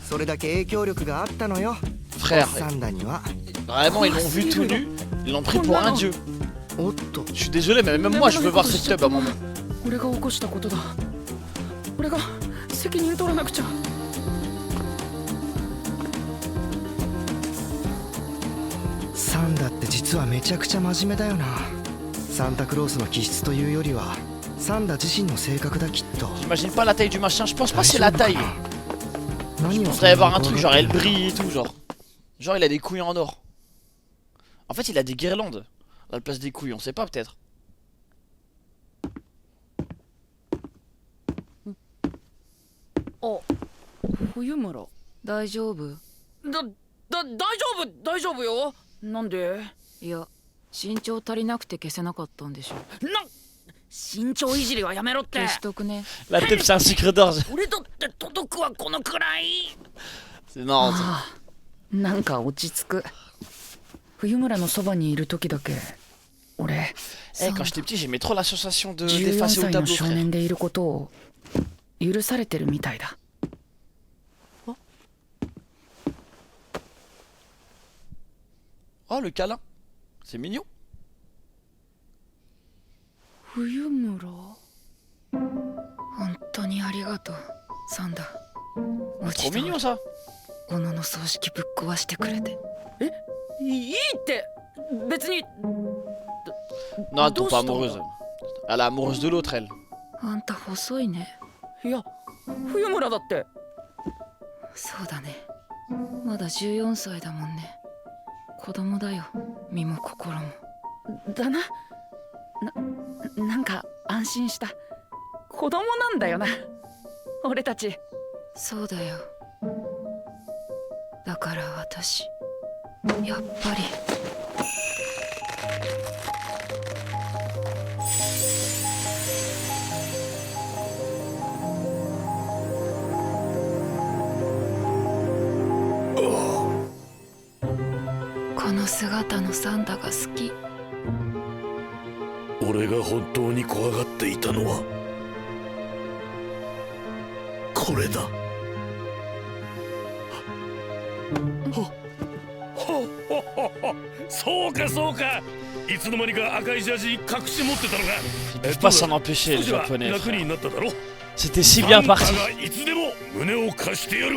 それだけ影響力があったのよ。Frère, サンダには。 vraiment ils l'ont vu tout nu, ils l'ont pris pour un dieu. Je suis désolé, mais même moi je veux voir cette tub à un moment. 俺が起こしたことだ。俺が責任取らなくちゃ。サンダって実はめちゃくちゃ真面目だよな。サンタクロースの気質というよりはサンダ自身の性格だきっと。 J'imagine pas la taille du machin, je pense pas c'est la taille. Je pensais avoir un truc genre elle brille et tout genre. Genre il a des couilles en or. En fait il a des guirlandes à la place des couilles, on sait pas peut-être. あ、冬村大丈夫？大丈夫よ。なんで？いや、身長足りなくて消せなかったんでしょ。身長いじりはやめろって。消しとくね。La tête c'est un sucre d'orge. 俺だって届くわこのくらい。C'est marrant. なんか落ち着く。冬村のそばにいる時だけ俺。Eh, quand j'étais petit, j'aimais trop l'association de 14 d'effacer au 歳の tableau, 少 frère. 年でいることを許されてるみたいだ。Oh le câlin, c'est mignon. 冬村本当にありがとうサンダ。 Trop mignon ça. 小野の葬式ぶっ壊してくれて。いいって別に。 Non, elle tombe pas amoureuse. Elle est amoureuse de l'autre, elle. あんた細いね。いや冬村だって。そうだね。まだ14歳だもんね。子供だよ、身も心も。だな。なんか安心した。子供なんだよな俺たち。そうだよ。だから私やっぱり。この姿のサンタが好き。俺が本当に怖がっていたのはこれだ。そうかそうか。いつの間にか赤いジャージ隠して持ってたのか。Ils peuvent pas s'en empêcher, les Japonais. C'était si bien parti.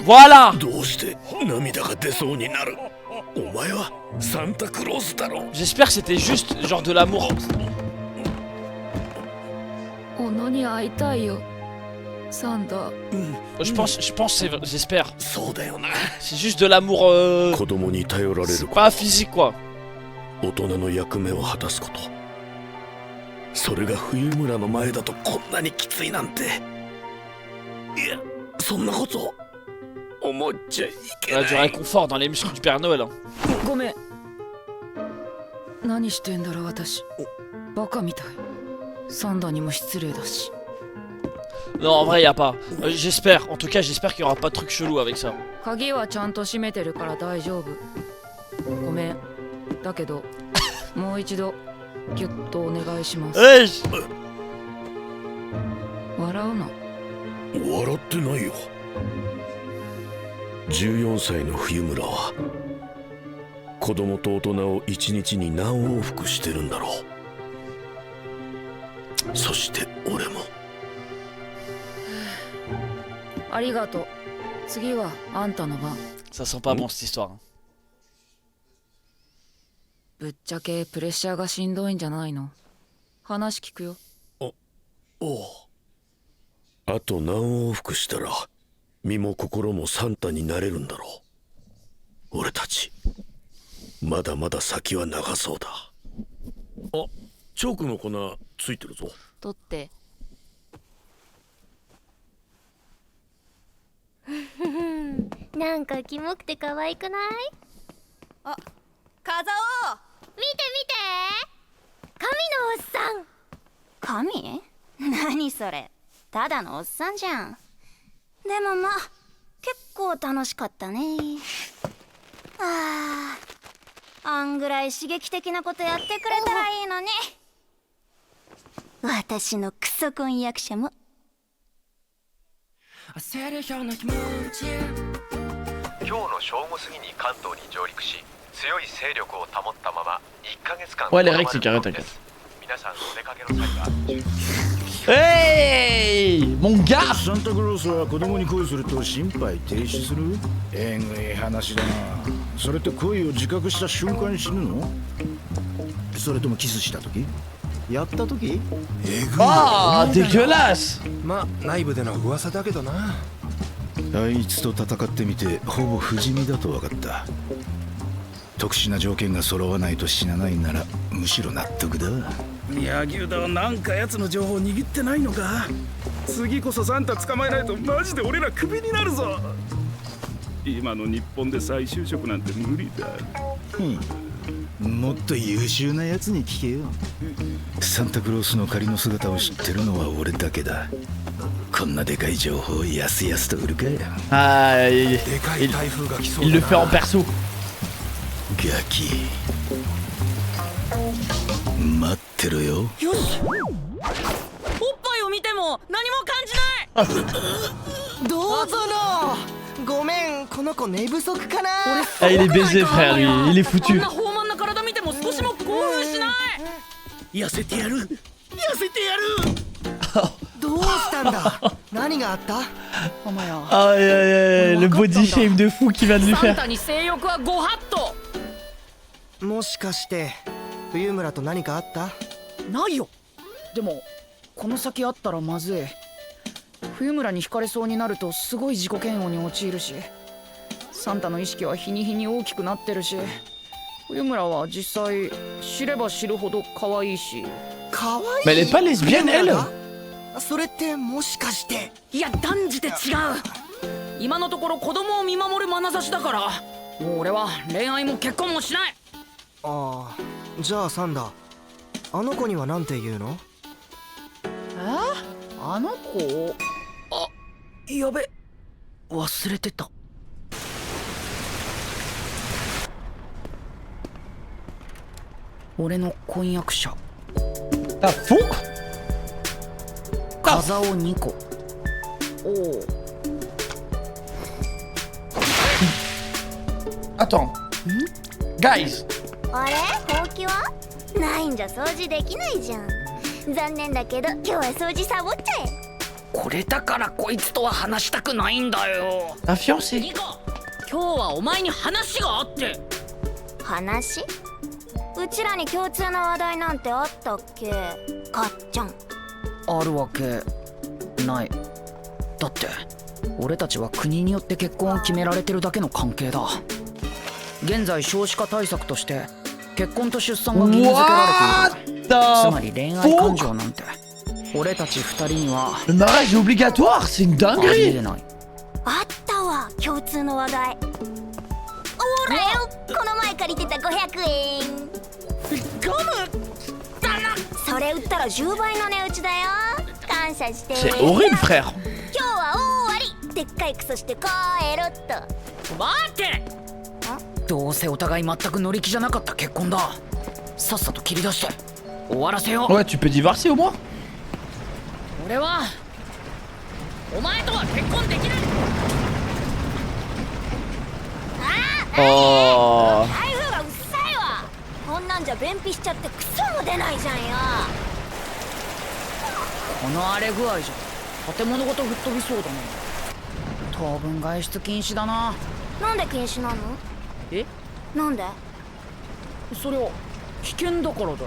Voilà. どうして涙が出そうになる。お前はサンタクロースだろ。 J'espère que c'était juste genre de l'amour. 小野に会いたいよサンダ。Je pense, j'espère. そうだよな。 C'est juste de l'amour. 子供に頼られる。 C'est pas physique quoi. 大人の役目を果たすこと。それが冬村の前だとこんなにきついなんて。いや、そんなこと思っちゃいけない。 Elle a du réconfort dans les muscles du Père Noël. ごめん。何してんだろう私。バカみたい。サンダにも失礼だし。 Non, en vrai, y a pas. J'espère. En tout cas, j'espère qu'il y aura pas de truc chelou avec ça. 鍵はちゃんと閉めてるから大丈夫。ごめん。だけどもう一度ギュッとお願いします。笑うな。笑ってないよ。14歳の冬村は子供と大人を一日に何往復してるんだろう。そして俺も。ありがとう。次はあんたの番。 Ça sent pas bon cette histoire. ぶっちゃけプレッシャーがしんどいんじゃないの？話聞くよ。おう。あと何往復したら身も心もサンタになれるんだろう。俺たちまだまだ先は長そうだ。あ、チョークの粉ついてるぞ。取って。なんかキモくて可愛くない？あ、風を見て見て、神のおっさん。神？何それ、ただのおっさんじゃん。でもまあ結構楽しかったね。あんぐらい刺激的なことやってくれたらいいのに。私のクソ婚約者も。今日の正午過ぎに関東に上陸し、強い勢力を保ったまま1ヶ月間。Ouais, les règles c'est carré, t'inquiète. 皆さんお出かけの際は。Hey, mon gars! サンタクロースは子供に恋すると心肺停止する？えぐい話だな。それって恋を自覚した瞬間死ぬの？それともキスした時？やった時？ああ、dégueulasse! まあ内部での噂だけどな。あいつと戦ってみてほぼ不死身だと分かった。特殊な条件が揃わないと死なないならむしろ納得だ。柳生田はなんか奴の情報握ってないのか。次こそサンタ捕まえないとマジで俺らクビになるぞ。今の日本で再就職なんて無理だ。もっと優秀なやつに聞けよ。サンタクロースの仮の姿を知ってるのは俺だけだ。こんなでかい情報をやすやすと売るかよ。Ah, il le fait en perso. ガキ待ってろよ。よし。おっぱいを見ても何も感じない。どうぞの。ごめん、この子寝不足かな。Ah, il est baisé, frère, lui. Il est foutu. こんな豊満な体見ても少しも興奮しない。痩せてやる。Aïe aïe aïe, le body shame de fou qui vient de lui faire. もしかして冬村と何かあった？ないよ。でもこの先あったらまずい。冬村に惹かれそうになるとすごい自己嫌悪に陥るし、サンタの意識は日に日に大きくなってるし、冬村は実際知れば知るほど可愛いし。可愛い。 Mais elle est pas lesbienne elle? それってもしかして？いや断じて違う。今のところ子供を見守る眼差しだから、もう俺は恋愛も結婚もしない。ああ、じゃあサンダ、あの子にはなんて言うの？あの子？あ、やべ、忘れてた。俺の婚約者。あ、フォーク？風尾2個。おお。Attends. Guys. あれ、ほうきはないんじゃ掃除できないじゃん。残念だけど今日は掃除サボっちゃえ。これだからこいつとは話したくないんだよ。Un fiancé. ニコ、今日はお前に話があって。話？うちらに共通の話題なんてあったっけ、かっちゃん。あるわけない。だって俺たちは国によって結婚を決められてるだけの関係だ。現在少子化対策として結婚と出産が義務付けられている。つまり恋愛感情なんて俺たち二人には。Le mariage est obligatoire, c'est une dinguerie. あったわ、共通の話題。おらよ、この前借りてた500円。ゴムだな。それ売ったら10倍の値打ちだよ。感謝して。 C'est horrible, frère. 今日は大終わり。でっかいクソして帰ろっと。待って。どうせお互い全く乗り気じゃなかった結婚だ。さっさと切り出して終わらせよう。 Ouais, tu peux divorcer au moins. 俺はお前とは結婚できない。Oh. 台風がうっさいわ。こんなんじゃ便秘しちゃってクソも出ないじゃんよ。この荒れ具合じゃ建物ごと吹っ飛びそうだな。当分外出禁止だな。なんで禁止なの？え？なんで？そりゃ危険だからだよ。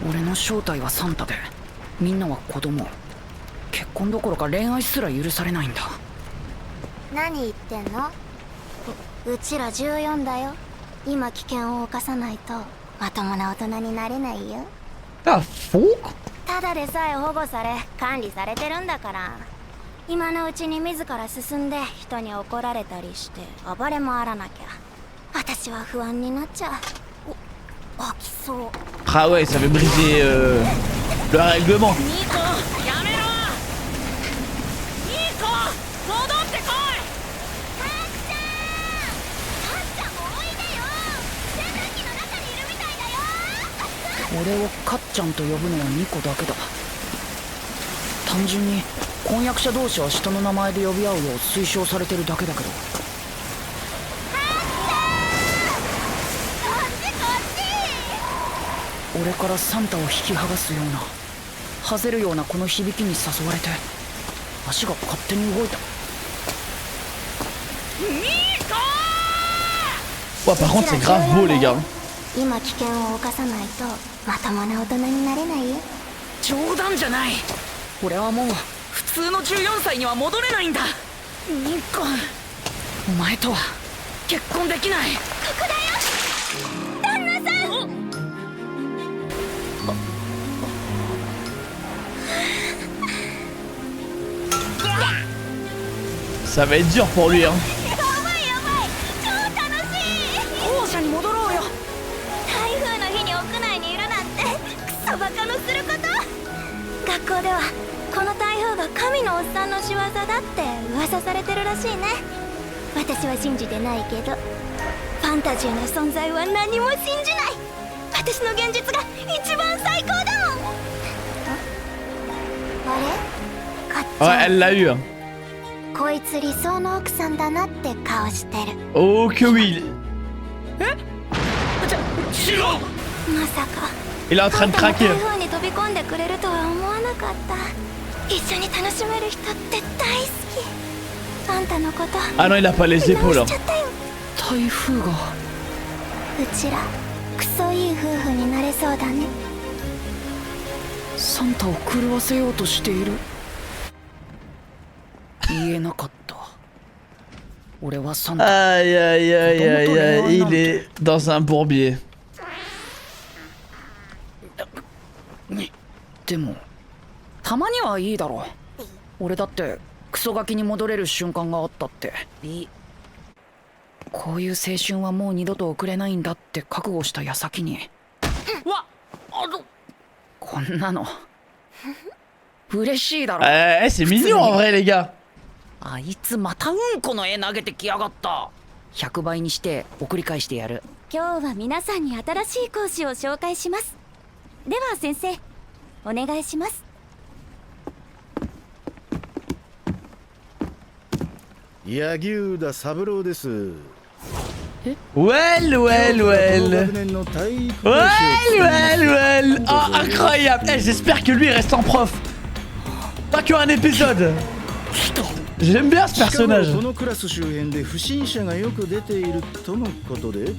俺の正体はサンタで、みんなは子供。結婚どころか恋愛すら許されないんだ。何言ってんの？うちら14だよ。今危険を冒さないとまともな大人になれないよ。Ah, fuck. ただでさえ保護され管理されてるんだから、今のうちに自ら進んで人に怒られたりして暴れ回らなきゃ。私は不安になっちゃう。起きそう。 Ah ouais, ça veut briser le règlement. ニコ、やめろ。ニコ、戻ってこい。カッちゃんもおいでよ。洗濯機の中にいるみたいだよ。俺をカッちゃんと呼ぶのはニコだけだ。単純に婚約者同士は下の名前で呼び合うよう推奨されてるだけだけど。俺からサンタを引き剥がすような、はぜるようなこの響きに誘われて足が勝手に動いた。Ouais, par contre, c'est grave beau, les gars. 今危険を冒さないとまともな大人になれないよ。冗談じゃない。俺はもう普通の14歳には戻れないんだ。ニコ、お前とは結婚できない。ここだよ、旦那さん。Ça va être dur pour lui, hein. 校舎に戻ろうよ。台風の日に屋内にいるなんてクソバカのすること。学校ではこの台風が神のおっさんの仕業だって噂されてるらしいね。私は信じてないけど、ファンタジーの存在は何も信じない。私の現実が一番最高だもん。あれ？かっちゃん。 Ouais, elle l'a eu. Hein. こいつ理想の奥さんだなって顔してる。 Oh que oui. え？違う。まさか Il est en train de craquer. 台風に飛び込んでくれるとは思わなかった。一緒に楽しめる人って大好き。あんたのこと。Ah non, il a pas les épaules. 台風が。うちらクソいい夫婦になれそうだね。サンタを狂わせようとしている。言えなかった。俺はサンタ。Aïe aïe aïe aïe aïe, il est dans un bourbier. でもたまにはいいだろう。俺だってクソガキに戻れる瞬間があったって。こういう青春はもう二度と送れないんだって覚悟した矢先に、わっ、こんなの嬉しいだろ。c'est mignon en vrai les gars. あいつまたうんこの絵投げてきやがった。100倍にして送り返してやる。今日は皆さんに新しい講師を紹介します。では先生、お願いします。柳生田三郎です。Well, well, well. Well, well, well. Oh, incroyable. J'espère que lui il reste en prof. Pas qu'un épisode. J'aime bien ce personnage. このクラス周辺で不審者がよく出ているとのことで、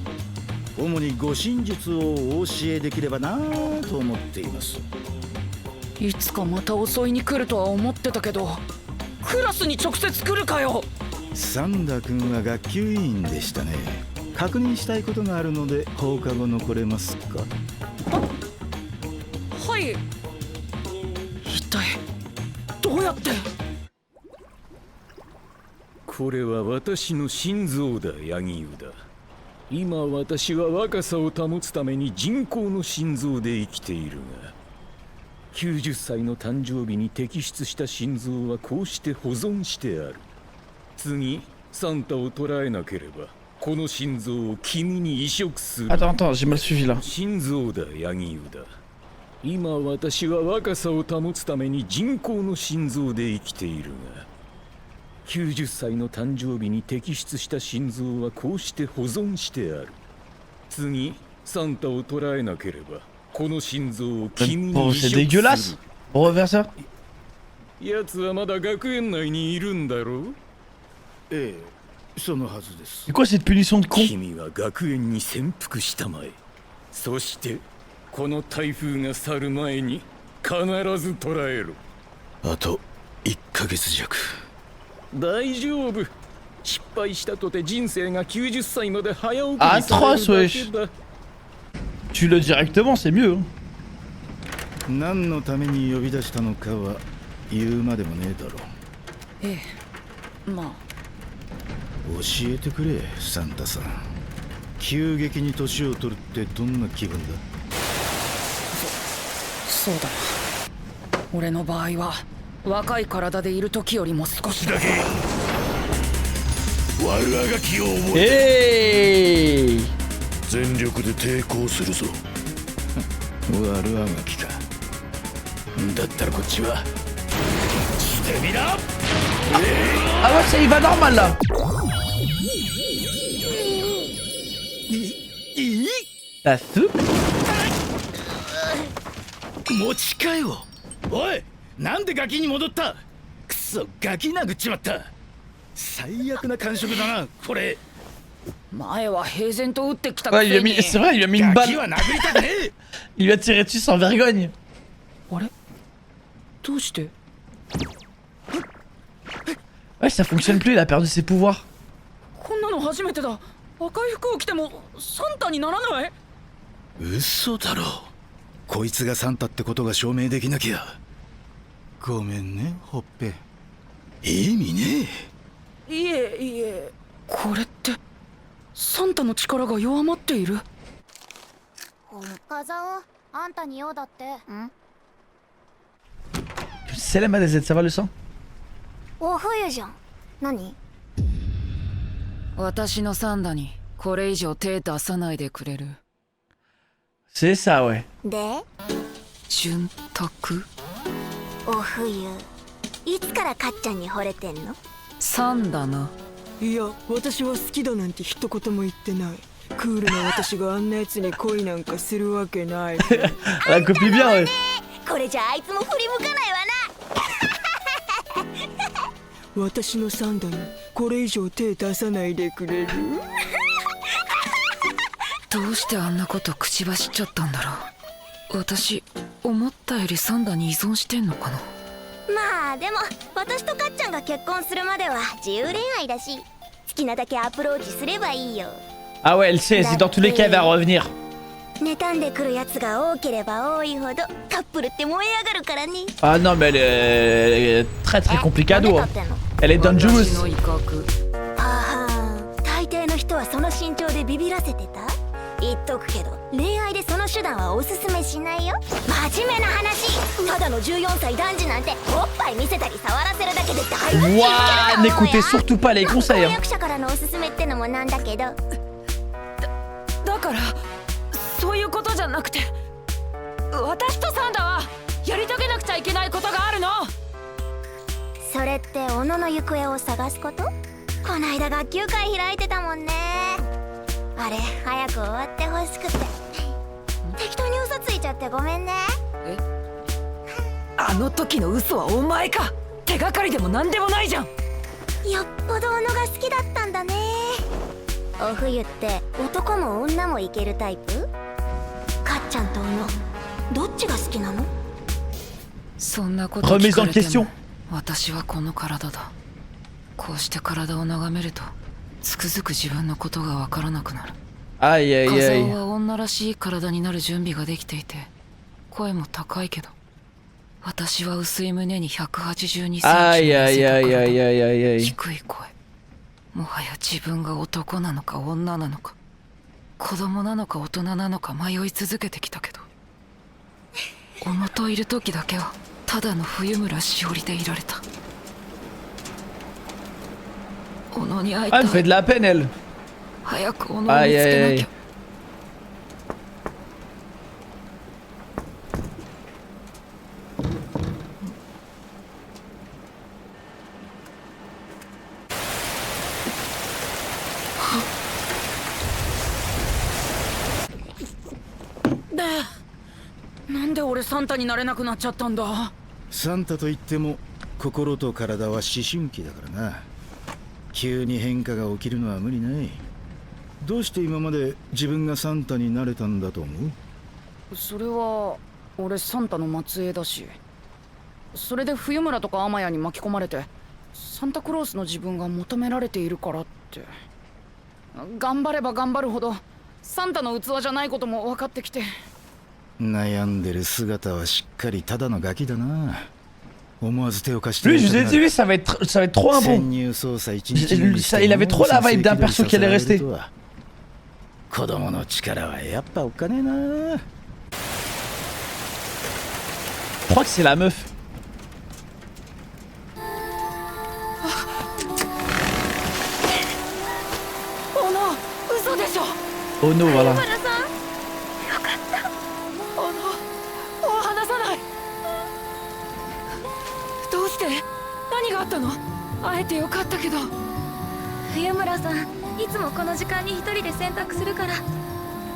主に護身術をお教えできればなと思っています。いつかまた襲いに来るとは思ってたけど、クラスに直接来るかよ。サンダ君は学級委員でしたね。確認したいことがあるので放課後残れますか？はい。一体どうやって？これは私の心臓だ、柳生だ。今私は若さを保つために人工の心臓で生きているが、90歳の誕生日に摘出した心臓はこうして保存してある。次サンタを捕らえなければこの心臓を君に移植する。Attends, j'ai mal suivi là. 心臓だ、柳生だ。今私は若さを保つために人工の心臓で生きているが、90歳の誕生日に摘出した心臓はこうして保存してある。次サンタを捕らえなければこの心臓を君に移植する。C'est dégueulasse. On reverse ça. 奴はまだ学園内にいるんだろう？ええ、そのはずです。C'est quoi cette punition de con? 君は学園に潜伏したまえ。そしてこの台風が去る前に必ず捕らえろ。あと1ヶ月弱。大丈夫。失敗したとて人生が90歳まで早送りあ、されるだけだ。Tu le directement, c'est mieux. 何のために呼び出したのかは言うまでもねえだろう。ええ、まあ。教えてくれ、サンタさん。急激に年を取るってどんな気分だ？そうだな。俺の場合は若い体でいる時よりも少しだけ悪あがきを覚えて全力で抵抗するぞ。悪あがきか。だったらこっちはしてみな。Ah ouais, ça y va normal là. たす持ちかよ。おい、なんでガキに戻った？くそ、ガキ殴っちまった。最悪な感触だな、これ。前は平然と打ってきたくせに。C'est vrai, il lui a mis une balle. Il lui a tiré dessus sans vergogne. あれ？どうして？ Ouais, ça fonctionne plus, il a perdu ses pouvoirs. こんなの初めてだ。赤い服を着てもサンタにならない？嘘だろ。こいつがサンタってことが証明できなきゃ。ごめんね、ほっぺ。意味ねえ。いえいえ、これってサンタの力が弱まっている。風尾、あんたに用だって。C'est la madazette, ça va le sang? お冬じゃん。何？私のサンダにこれ以上手出さないでくれる。C'est ça, ouais. で？潤沢？お冬、いつからかっちゃんに惚れてんの？サンだな。いや、私は好きだなんて一言も言ってない。クールな私があんなやつに恋なんかするわけない。Elle copie bien, ouais. これじゃあいつも振り向かないわな。私のサンダにこれ以上手出さないでくれる？どうしてあんなこと口走っちゃったんだろう。私思ったよりサンダに依存してんのかな。まあでも私とかっちゃんが結婚するまでは自由恋愛だし、好きなだけアプローチすればいいよ。Ah ouais, elle sait, c'est dans tous les cas, elle va revenir. 妬んでくるやつが多ければ多いほどカップルって燃え上がるからね。 Ah non, mais elle est très très complicado. Elle est dangerous. はは大抵の人はその身長でビビらせてた。言っとくけど恋愛でその手段はおすすめしないよ。真面目な話、ただの14歳男児なんておっぱい見せたり触らせるだけでだいぶ Ouah, n'écoutez surtout pas les conseils. 婚約者からのおすすめってのもなんだけど、だからそういうことじゃなくて、私とサンダはやり遂げなくちゃいけないことがあるの。それって小野の行方を探すこと？こないだ学級会開いてたもんね。あれ早く終わってほしくて適当に嘘ついちゃってごめんね。え？あの時の嘘はお前か。手がかりでもなんでもないじゃん。よっぽど小野が好きだったんだね。お冬って男も女もいけるタイプ？かっちゃんと小野どっちが好きなの？そんなこと聞かれても私はこの体だ。こうして体を眺めるとつくづく自分のことがわからなくなる。Aïe aïe 風 aïe. 間は女らしい体になる準備ができていて声も高いけど、私は薄い胸に182センチの Aïe 痩 aïe せた aïe 体、 aïe aïe aïe. 低い声、もはや自分が男なのか女なのか子供なのか大人なのか迷い続けてきたけど、小野といる時だけはただの冬村しおりでいられた。小野に会いたい。 Ah, elle fait de la peine, elle. 早く小野を見つけなきゃ。 Aïe aïe aïe. なんで俺サンタになれなくなっちゃったんだ。サンタといっても心と体は思春期だからな。急に変化が起きるのは無理ない。どうして今まで自分がサンタになれたんだと思う？それは俺サンタの末裔だし、それで冬村とか天谷に巻き込まれてサンタクロースの自分が求められているからって。頑張れば頑張るほどサンタの器じゃないことも分かってきて。悩んでる姿はしっかりただのガキだな。思わず手を貸して。 Lui, je vous ai dit, lui, ça va être trop un bon. Il avait trop la vibe d'un perso qui allait rester. 子供の力はやっぱおっかねえな。 Je crois que c'est la meuf. Oh non, 嘘でしょ。 Oh no, voilà. どうして？何があったの？会えてよかったけど。冬村さんいつもこの時間に一人で洗濯するから、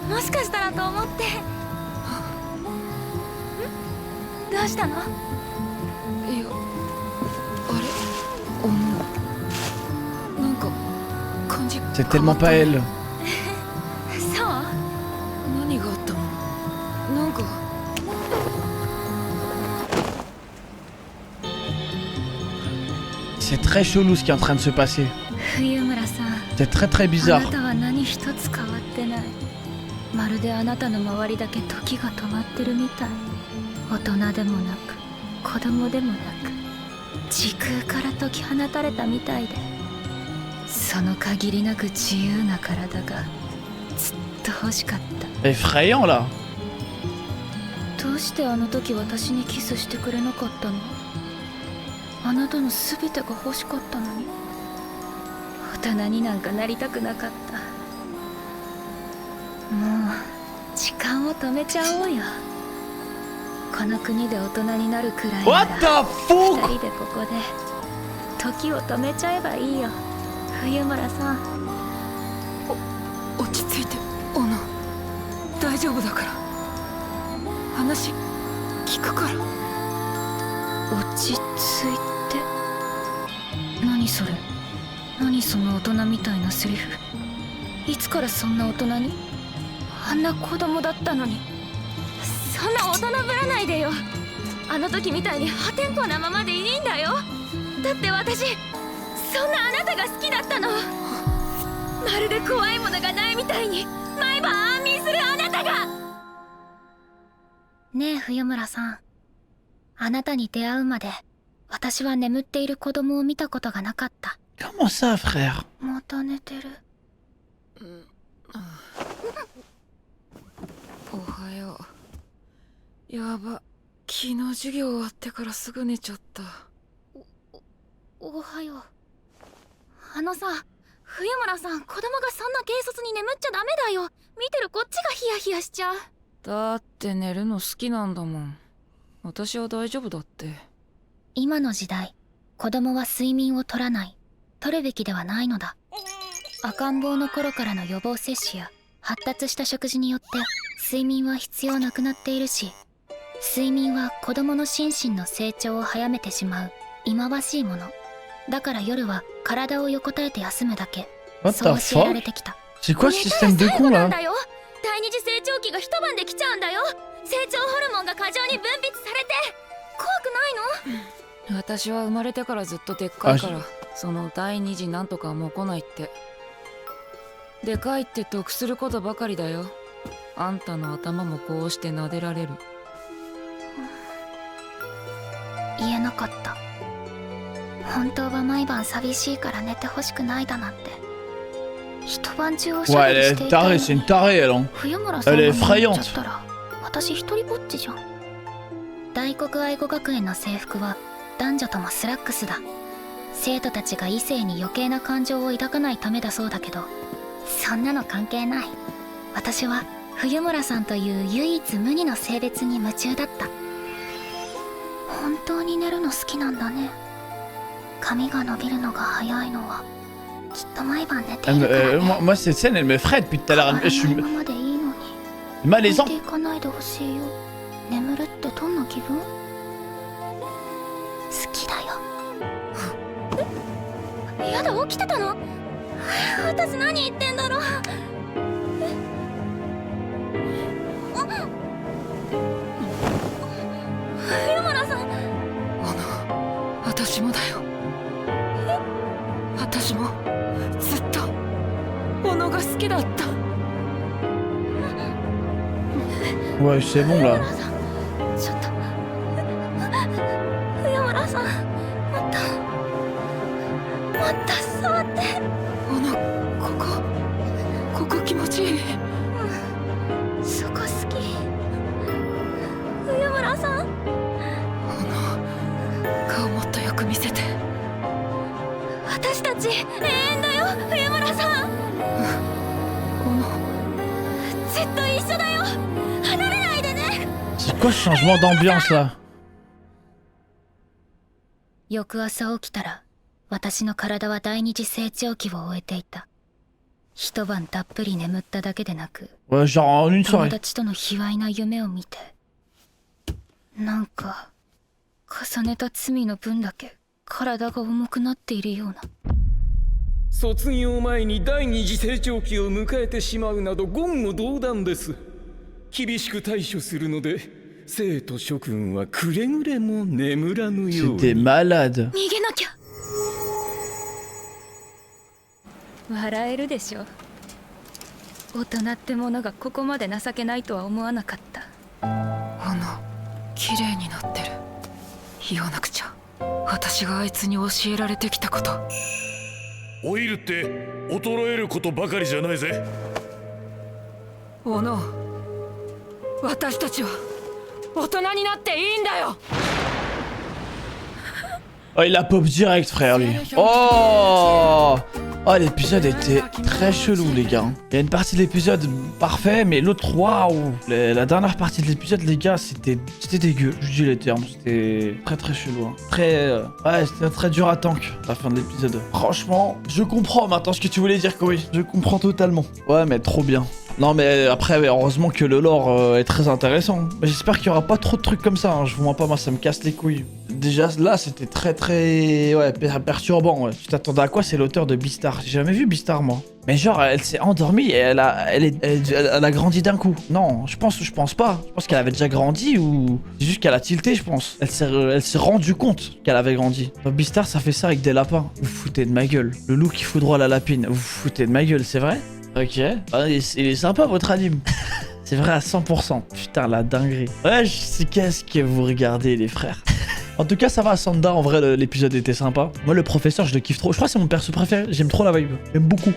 もしかしたらと思って。どうしたの？いや、あれ、小野、なんか感じ。 C'est tellement pas elle. そう？何があったの？なんか。 C'est très chelou ce qui est en train de se passer. 冬村さん C'est très très bizarre. あなたは何一つ変わってない。まるであなたの周りだけ時が止まってるみたい。大人でもなく子供でもなく時空から解き放たれたみたいで、その限りなく自由な体がずっと欲しかった。 Effrayant là. どうしてあの時私にキスしてくれなかったの？あなたの全てが欲しかったのに。大人になんかなりたくなかった。もう時間を止めちゃおうよ。この国で大人になるくらいなら二人でここで時を止めちゃえばいいよ。冬村さん、落ち着いて。丈夫だから話聞くから。落ち着いて。何それ、何その大人みたいなセリフ。いつからそんな大人に。あんな子供だったのに。そんな大人ぶらないでよ。あの時みたいに破天荒なままでいいんだよ。だって私そんなあなたが好きだったの。まるで怖いものがないみたいに毎晩安眠するあなたが。ねえ冬村さん、あなたに出会うまで私は眠っている子供を見たことがなかった。Comment ça, frère? また寝てる。おはよう。やば、昨日授業終わってからすぐ寝ちゃった。おはよう。あのさ、冬村さん、子供がそんな軽率に眠っちゃダメだよ。見てるこっちがヒヤヒヤしちゃう。だって寝るの好きなんだもん。私は大丈夫だって。今の時代、子供は睡眠を取らない、取るべきではないのだ。赤ん坊の頃からの予防接種や発達した食事によって睡眠は必要なくなっているし、睡眠は子供の心身の成長を早めてしまう忌まわしいものだから、夜は体を横たえて休むだけ。そう教えられてきた。C'est quoi ce système de con là? 第二次成長期が一晩で来ちゃうんだよ。成長ホルモンが過剰に分泌されて。怖くないの？私は生まれてからずっとでっかいから、その第二次なんとかはもう来ないって。でかいって得することばかりだよ。あんたの頭もこうして撫でられる。言えなかった。本当は毎晩寂しいから寝てほしくないだなんて。一晩中おしゃべりしていたのに。冬村さんが寝ちゃったら私一人ぼっちじゃん。大黒愛護学園の制服は男女ともスラックスだ。生徒たちが異性に余計な感情を抱かないためだそうだけど、そんなの関係ない。私は冬村さんという唯一無二の性別に夢中だった。本当に寝るの好きなんだね。髪が伸びるのが早いのはきっと毎晩寝ているからね。Moi cette scène elle me ferait depuis tout à l'heure. Je suis までいいのに malaisant. 寝ていかないでほしいよ。眠るってどんな気分？好きだよ。やだ、起きてたの？私何言ってんだろう。冬村さん。私もだよ。私もずっと小野が好きだった。Ouais, c'est bon là. ちょっと冬村さん、もっと触って。小野、ここ気持ちいい。そこ好き。冬村さん。顔もっとよく見せて。私たち永遠だよ、冬村さん。ずっと一緒だよ。離れないでね。C'est quoi ce changement d'ambiance là? 翌朝起きたら私の体は第二次成長期を終えていた。一晩たっぷり眠っただけでなく、Ouais, genre en une 友 soirée. 達との卑猥な夢を見て、なんか重ねた罪の分だけ体が重くなっているような。卒業前に第二次成長期を迎えてしまうなど言語道断です。厳しく対処するので、生徒諸君はくれぐれも眠らぬように。C'était malade. 逃げなきゃ。笑えるでしょ。大人ってものがここまで情けないとは思わなかった。綺麗になってる。言わなくちゃ。私があいつに教えられてきたこと。老いるって衰えることばかりじゃないぜ。小野、私たちは大人になっていいんだよ。Oh, il la pop direct, frère, lui. Oh! Oh, l'épisode était très chelou, les gars. Il y a une partie de l'épisode parfait, mais l'autre, waouh! La dernière partie de l'épisode, les gars, c'était dégueu. Je dis les termes, c'était très chelou. Hein. Ouais, c'était très dur à tank, la fin de l'épisode. Franchement, je comprends maintenant ce que tu voulais dire, Koei. Je comprends totalement. Ouais, mais trop bien. Non mais après heureusement que le lore est très intéressant. J'espère qu'il y aura pas trop de trucs comme ça, hein. Je vous mens pas, moi ça me casse les couilles. Déjà là c'était très ouais, perturbant, ouais. Tu t'attendais à quoi? C'est l'auteur de Beastar. J'ai jamais vu Beastar moi. Mais genre elle s'est endormie et elle a grandi d'un coup. Non, je pense pas. Je pense qu'elle avait déjà grandi ou c'est juste qu'elle a tilté, je pense. Elle s'est rendue compte qu'elle avait grandi. Dans Beastar ça fait ça avec des lapins. Vous foutez de ma gueule. Le loup qui fout droit à la lapine. Vous foutez de ma gueule, c'est vrai? Ok. Ah, il est sympa votre anime. C'est vrai à 100%. Putain la dinguerie. Ouais, je sais qu'est-ce que vous regardez les frères. En tout cas, ça va, Sanda, en vrai, l'épisode était sympa. Moi, le professeur, je le kiffe trop. Je crois que c'est mon perso préféré. J'aime trop la vibe. J'aime beaucoup.